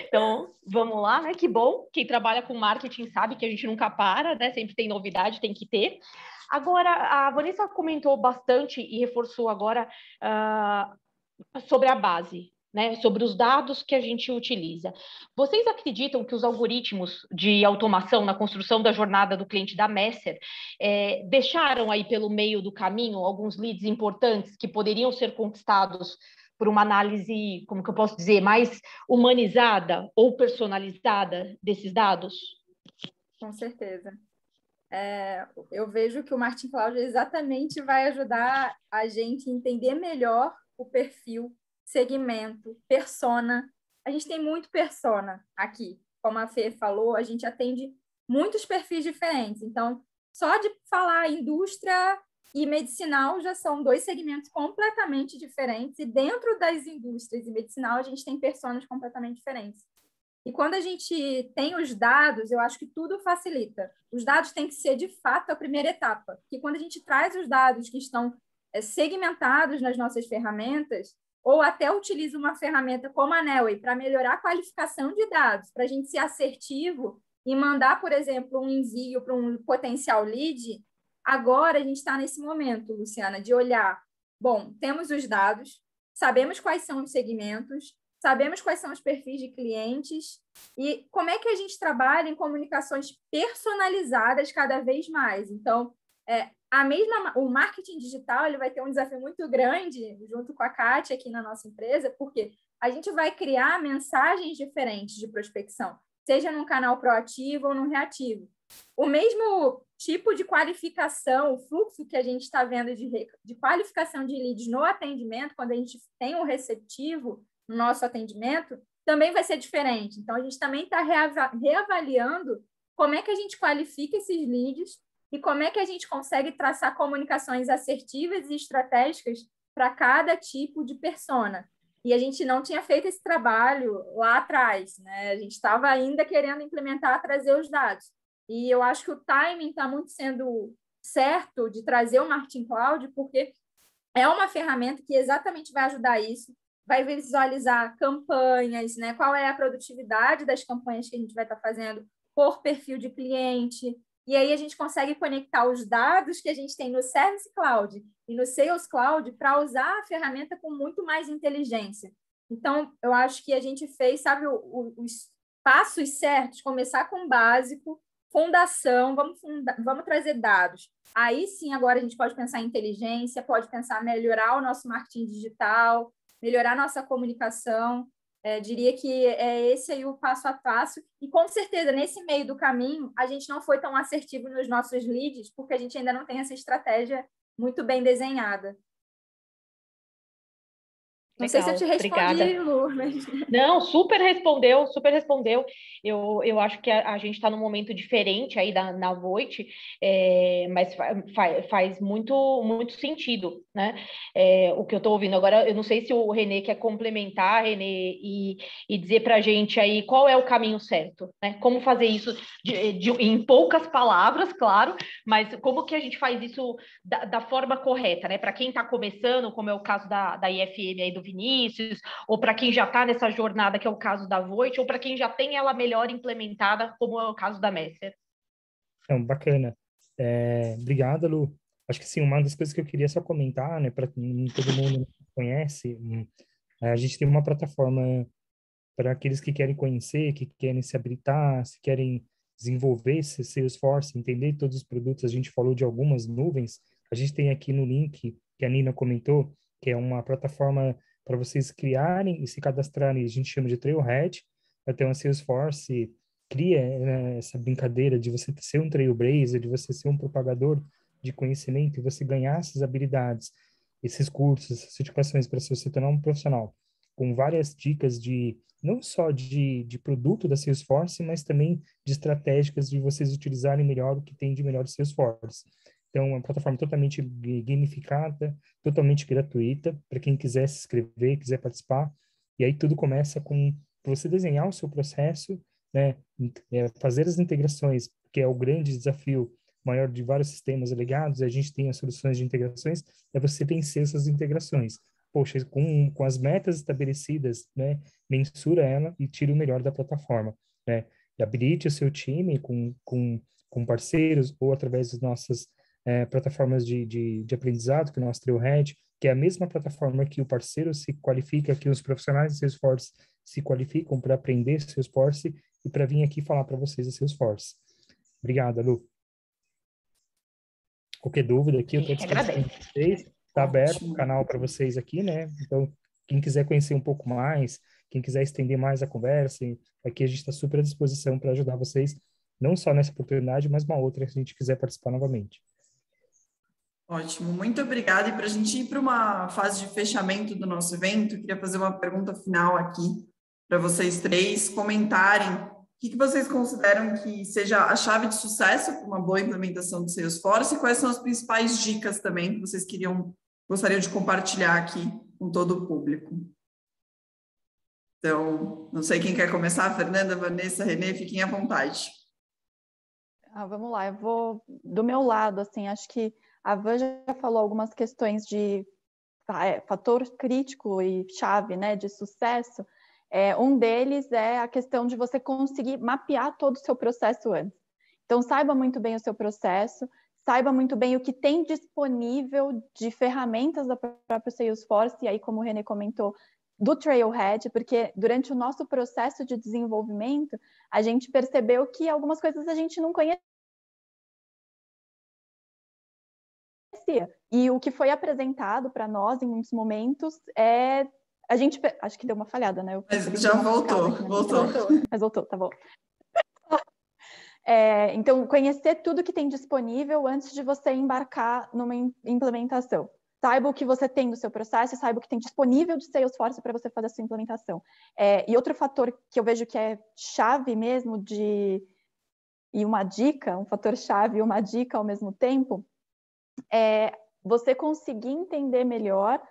Então, vamos lá, né? Que bom. Quem trabalha com marketing sabe que a gente nunca para, né? Sempre tem novidade, tem que ter. Agora, a Vanessa comentou bastante e reforçou agora sobre a base, né? Sobre os dados que a gente utiliza. Vocês acreditam que os algoritmos de automação na construção da jornada do cliente da Messer deixaram aí pelo meio do caminho alguns leads importantes que poderiam ser conquistados por uma análise, como que eu posso dizer, mais humanizada ou personalizada desses dados? Com certeza. Eu vejo que o Marketing Cloud exatamente vai ajudar a gente a entender melhor o perfil, segmento, persona. A gente tem muito persona aqui. Como a Fê falou, a gente atende muitos perfis diferentes. Então, só de falar indústria e medicinal já são 2 segmentos completamente diferentes. E dentro das indústrias e medicinal, a gente tem personas completamente diferentes. E quando a gente tem os dados, eu acho que tudo facilita. Os dados têm que ser, de fato, a primeira etapa. Porque quando a gente traz os dados que estão segmentados nas nossas ferramentas, ou até utiliza uma ferramenta como a Nelway para melhorar a qualificação de dados, para a gente ser assertivo e mandar, por exemplo, um envio para um potencial lead, agora a gente está nesse momento, Luciana, de olhar, bom, temos os dados, sabemos quais são os segmentos, sabemos quais são os perfis de clientes e como é que a gente trabalha em comunicações personalizadas cada vez mais. Então, o marketing digital ele vai ter um desafio muito grande, junto com a Kátia aqui na nossa empresa, porque a gente vai criar mensagens diferentes de prospecção, seja num canal proativo ou num reativo. O mesmo tipo de qualificação, o fluxo que a gente está vendo de qualificação de leads no atendimento, quando a gente tem um receptivo no nosso atendimento, também vai ser diferente. Então, a gente também está reavaliando como é que a gente qualifica esses leads e como é que a gente consegue traçar comunicações assertivas e estratégicas para cada tipo de persona. E a gente não tinha feito esse trabalho lá atrás, né? A gente estava ainda querendo implementar, trazer os dados. E eu acho que o timing está muito sendo certo de trazer o Marketing Cloud, porque é uma ferramenta que exatamente vai ajudar isso, vai visualizar campanhas, né? Qual é a produtividade das campanhas que a gente vai estar fazendo por perfil de cliente. E aí a gente consegue conectar os dados que a gente tem no Service Cloud e no Sales Cloud para usar a ferramenta com muito mais inteligência. Então, eu acho que a gente fez, sabe, os passos certos, começar com o básico, fundação, vamos trazer dados. Aí sim, agora a gente pode pensar em inteligência, pode pensar em melhorar o nosso marketing digital, melhorar nossa comunicação. Diria que é esse aí o passo a passo. E, com certeza, nesse meio do caminho, a gente não foi tão assertivo nos nossos leads, porque a gente ainda não tem essa estratégia muito bem desenhada. Não sei se eu te respondi, Lu. Mas... Não, super respondeu, super respondeu. Eu acho que a gente está num momento diferente aí na Voit, mas faz muito, muito sentido, né? O que eu estou ouvindo. Agora, eu não sei se o Renê quer complementar, Renê, e dizer para a gente aí qual é o caminho certo, né? Como fazer isso em poucas palavras, claro, mas como que a gente faz isso da forma correta, né? Para quem está começando, como é o caso da IFM aí do Vinícius, ou para quem já está nessa jornada, que é o caso da Voit, ou para quem já tem ela melhor implementada, como é o caso da Messer. Então, bacana. Obrigado, Lu. Acho que sim, uma das coisas que eu queria só comentar, né, para todo mundo conhece, a gente tem uma plataforma para aqueles que querem conhecer, que querem se habilitar, se querem desenvolver esse Salesforce, entender todos os produtos. A gente falou de algumas nuvens. A gente tem aqui no link que a Nina comentou, que é uma plataforma para vocês criarem e se cadastrarem. A gente chama de Trailhead. Vai ter uma Salesforce, cria, né, essa brincadeira de você ser um trailblazer, de você ser um propagador de conhecimento e você ganhar essas habilidades, esses cursos, essas certificações para você se tornar um profissional, com várias dicas de não só de produto da Salesforce, mas também de estratégicas de vocês utilizarem melhor o que tem de melhor Salesforce. Então, é uma plataforma totalmente gamificada, totalmente gratuita, para quem quiser se inscrever, quiser participar. E aí tudo começa com você desenhar o seu processo, né? Fazer as integrações, que é o grande desafio maior de vários sistemas legados, e a gente tem as soluções de integrações, é você vencer essas integrações. Poxa, com as metas estabelecidas, né, mensura ela e tira o melhor da plataforma, né? E habilite o seu time com parceiros ou através das nossas plataformas de aprendizado, que é o nosso Trailhead, que é a mesma plataforma que o parceiro se qualifica, que os profissionais do Salesforce se qualificam para aprender Salesforce e para vir aqui falar para vocês do Salesforce. Obrigado, Lu. Qualquer dúvida aqui, eu estou à disposição de vocês. Está aberto o canal para vocês aqui, né? Então, quem quiser conhecer um pouco mais, quem quiser estender mais a conversa, aqui a gente está super à disposição para ajudar vocês, não só nessa oportunidade, mas uma outra se a gente quiser participar novamente. Ótimo, muito obrigada. E para a gente ir para uma fase de fechamento do nosso evento, eu queria fazer uma pergunta final aqui para vocês três comentarem o que vocês consideram que seja a chave de sucesso para uma boa implementação do Salesforce e quais são as principais dicas também que vocês gostariam de compartilhar aqui com todo o público. Então, não sei quem quer começar, Fernanda, Vanessa, Renê, fiquem à vontade. Vamos lá, eu vou do meu lado, assim, acho que a Van já falou algumas questões de fator crítico e chave, né, de sucesso. Um deles é a questão de você conseguir mapear todo o seu processo antes. Então, saiba muito bem o seu processo, saiba muito bem o que tem disponível de ferramentas da própria Salesforce, e aí, como o Renê comentou, do Trailhead, porque durante o nosso processo de desenvolvimento, a gente percebeu que algumas coisas a gente não conhecia. E o que foi apresentado para nós em muitos momentos a gente, acho que deu uma falhada, né? Mas já voltou. Mas voltou, tá bom. Então, conhecer tudo que tem disponível antes de você embarcar numa implementação. Saiba o que você tem do seu processo, saiba o que tem disponível de Salesforce para você fazer a sua implementação. E outro fator que eu vejo que é chave mesmo e uma dica, um fator chave e uma dica ao mesmo tempo, é você conseguir entender melhor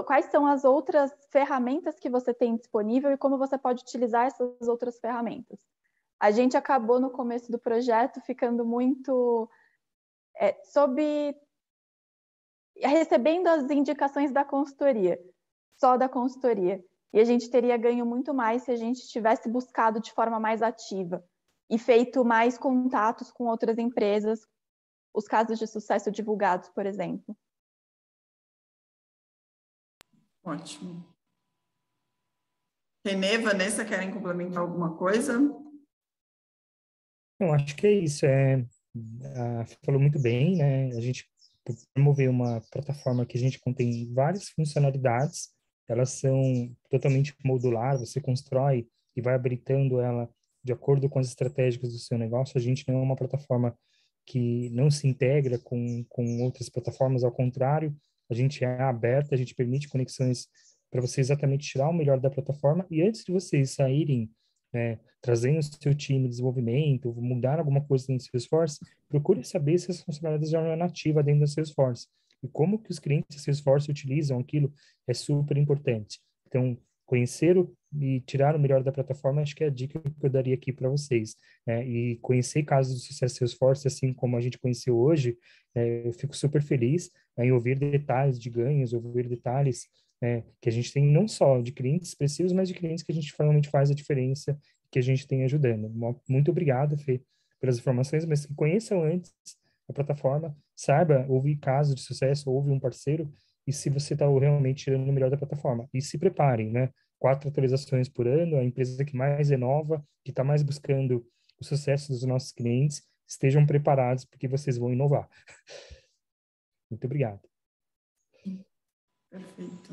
quais são as outras ferramentas que você tem disponível e como você pode utilizar essas outras ferramentas. A gente acabou no começo do projeto ficando muito recebendo as indicações da consultoria, só da consultoria. E a gente teria ganho muito mais se a gente tivesse buscado de forma mais ativa e feito mais contatos com outras empresas, os casos de sucesso divulgados, por exemplo. Ótimo. Renê, Vanessa, querem complementar alguma coisa? Eu acho que é isso. Falou muito bem, né? A gente promover uma plataforma que a gente contém várias funcionalidades, elas são totalmente modular, você constrói e vai habilitando ela de acordo com as estratégias do seu negócio. A gente não é uma plataforma que não se integra com outras plataformas, ao contrário, a gente é aberta, a gente permite conexões para você exatamente tirar o melhor da plataforma, e antes de vocês saírem, trazendo o seu time de desenvolvimento, mudar alguma coisa dentro do Salesforce, procure saber se as funcionalidades já não é nativa dentro do Salesforce, e como que os clientes do Salesforce utilizam aquilo é super importante. Então, conhecer e tirar o melhor da plataforma, acho que é a dica que eu daria aqui para vocês. E conhecer casos de sucesso Salesforce, assim como a gente conheceu hoje, eu fico super feliz em ouvir detalhes de ganhos, ouvir detalhes que a gente tem não só de clientes expressivos, mas de clientes que a gente realmente faz a diferença, que a gente tem ajudando. Muito obrigado, Fê, pelas informações, mas que conheçam antes a plataforma, saiba ouvir casos de sucesso, ouve um parceiro, e se você está realmente tirando o melhor da plataforma. E se preparem, 4 atualizações por ano, a empresa que mais inova, que está mais buscando o sucesso dos nossos clientes, estejam preparados, porque vocês vão inovar. Muito obrigado. Perfeito.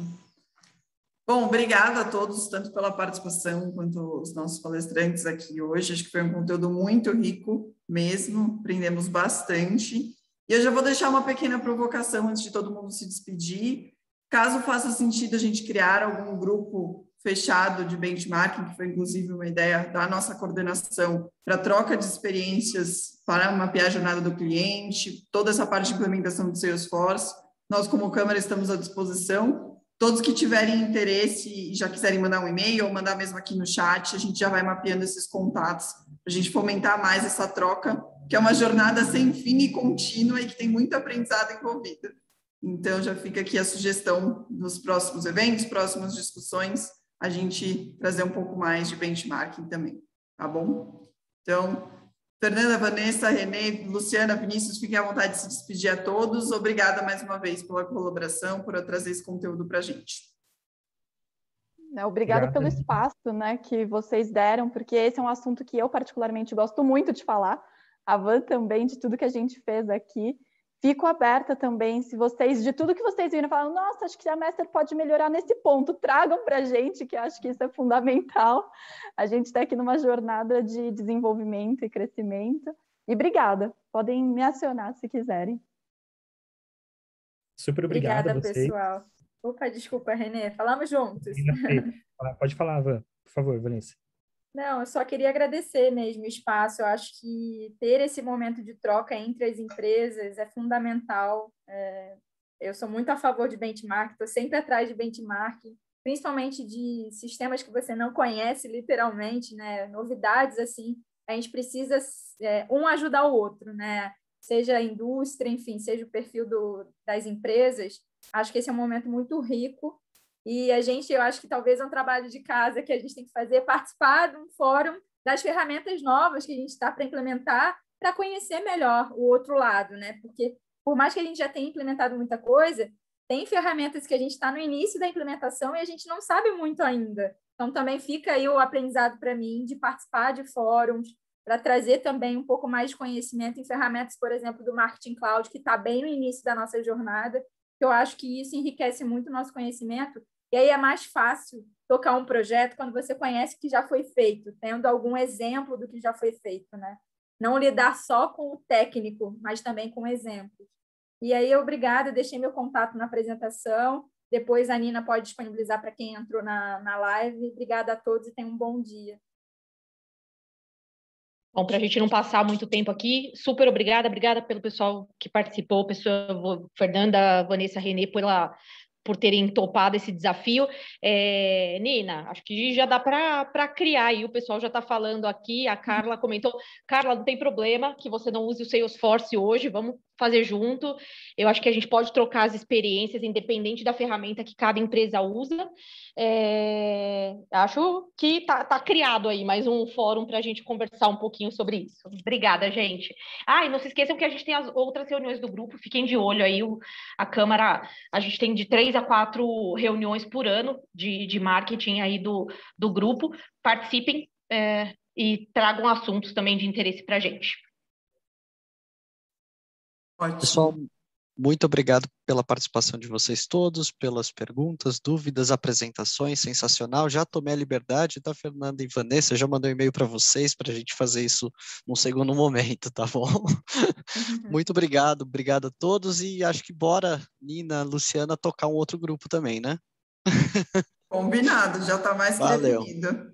Bom, obrigada a todos, tanto pela participação quanto os nossos palestrantes aqui hoje. Acho que foi um conteúdo muito rico mesmo, aprendemos bastante. E eu já vou deixar uma pequena provocação antes de todo mundo se despedir. Caso faça sentido a gente criar algum grupo fechado de benchmarking, que foi inclusive uma ideia da nossa coordenação, para troca de experiências, para mapear a jornada do cliente, toda essa parte de implementação de Salesforce, nós como Câmara estamos à disposição. Todos que tiverem interesse e já quiserem mandar um e-mail ou mandar mesmo aqui no chat, a gente já vai mapeando esses contatos a gente fomentar mais essa troca, que é uma jornada sem fim e contínua e que tem muito aprendizado envolvido. Então, já fica aqui a sugestão nos próximos eventos, próximas discussões, a gente trazer um pouco mais de benchmarking também, tá bom? Então, Fernanda, Vanessa, Renê, Luciana, Vinícius, fiquem à vontade de se despedir a todos. Obrigada mais uma vez pela colaboração, por trazer esse conteúdo para a gente. Obrigada pelo espaço, né, que vocês deram, porque esse é um assunto que eu particularmente gosto muito de falar, a Van também, de tudo que a gente fez aqui. Fico aberta também, se vocês, de tudo que vocês viram, falam, nossa, acho que a Messer pode melhorar nesse ponto, tragam para a gente, que acho que isso é fundamental. A gente está aqui numa jornada de desenvolvimento e crescimento. E obrigada, podem me acionar se quiserem. Super obrigado a vocês. Pessoal. Opa, desculpa, Renê, falamos juntos. Pode falar, Van, por favor, Vanessa. Não, eu só queria agradecer mesmo o espaço. Eu acho que ter esse momento de troca entre as empresas é fundamental. Eu sou muito a favor de benchmark, estou sempre atrás de benchmark, principalmente de sistemas que você não conhece, literalmente, né? Novidades, assim, a gente precisa um ajudar o outro, né? Seja a indústria, enfim, seja o perfil das empresas. Acho que esse é um momento muito rico. E eu acho que talvez é um trabalho de casa que a gente tem que fazer, participar de um fórum das ferramentas novas que a gente está para implementar, para conhecer melhor o outro lado, né? Porque, por mais que a gente já tenha implementado muita coisa, tem ferramentas que a gente está no início da implementação e a gente não sabe muito ainda. Então, também fica aí o aprendizado para mim de participar de fóruns, para trazer também um pouco mais de conhecimento em ferramentas, por exemplo, do Marketing Cloud, que está bem no início da nossa jornada. Eu acho que isso enriquece muito o nosso conhecimento. E aí é mais fácil tocar um projeto quando você conhece o que já foi feito, tendo algum exemplo do que já foi feito, né? Não lidar só com o técnico, mas também com exemplos. E aí, obrigada, deixei meu contato na apresentação. Depois a Nina pode disponibilizar para quem entrou na live. Obrigada a todos e tenham um bom dia. Bom, para a gente não passar muito tempo aqui, super obrigada pelo pessoal que participou, Fernanda, Vanessa, Renê, por terem topado esse desafio. Nina, acho que já dá para criar aí, o pessoal já está falando aqui, a Carla comentou, Carla, não tem problema que você não use o Salesforce hoje, vamos fazer junto. Eu acho que a gente pode trocar as experiências, independente da ferramenta que cada empresa usa. Acho que tá criado aí mais um fórum para a gente conversar um pouquinho sobre isso. Obrigada, gente. E não se esqueçam que a gente tem as outras reuniões do grupo, fiquem de olho aí, a Câmara, a gente tem de 3 a 4 reuniões por ano de marketing aí do grupo. Participem e tragam assuntos também de interesse para a gente. Ótimo. Pessoal, muito obrigado pela participação de vocês todos, pelas perguntas, dúvidas, apresentações, sensacional. Já tomei a liberdade, tá, Fernanda e Vanessa? Já mandei um e-mail para vocês para a gente fazer isso num segundo momento, tá bom? Muito obrigado a todos e acho que bora, Nina, Luciana, tocar um outro grupo também, né? Combinado, já está mais que definido.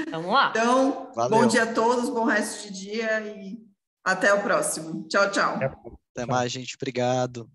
Vamos lá. Então, valeu. Bom dia a todos, bom resto de dia e até o próximo. Tchau, tchau. Até mais, gente. Obrigado.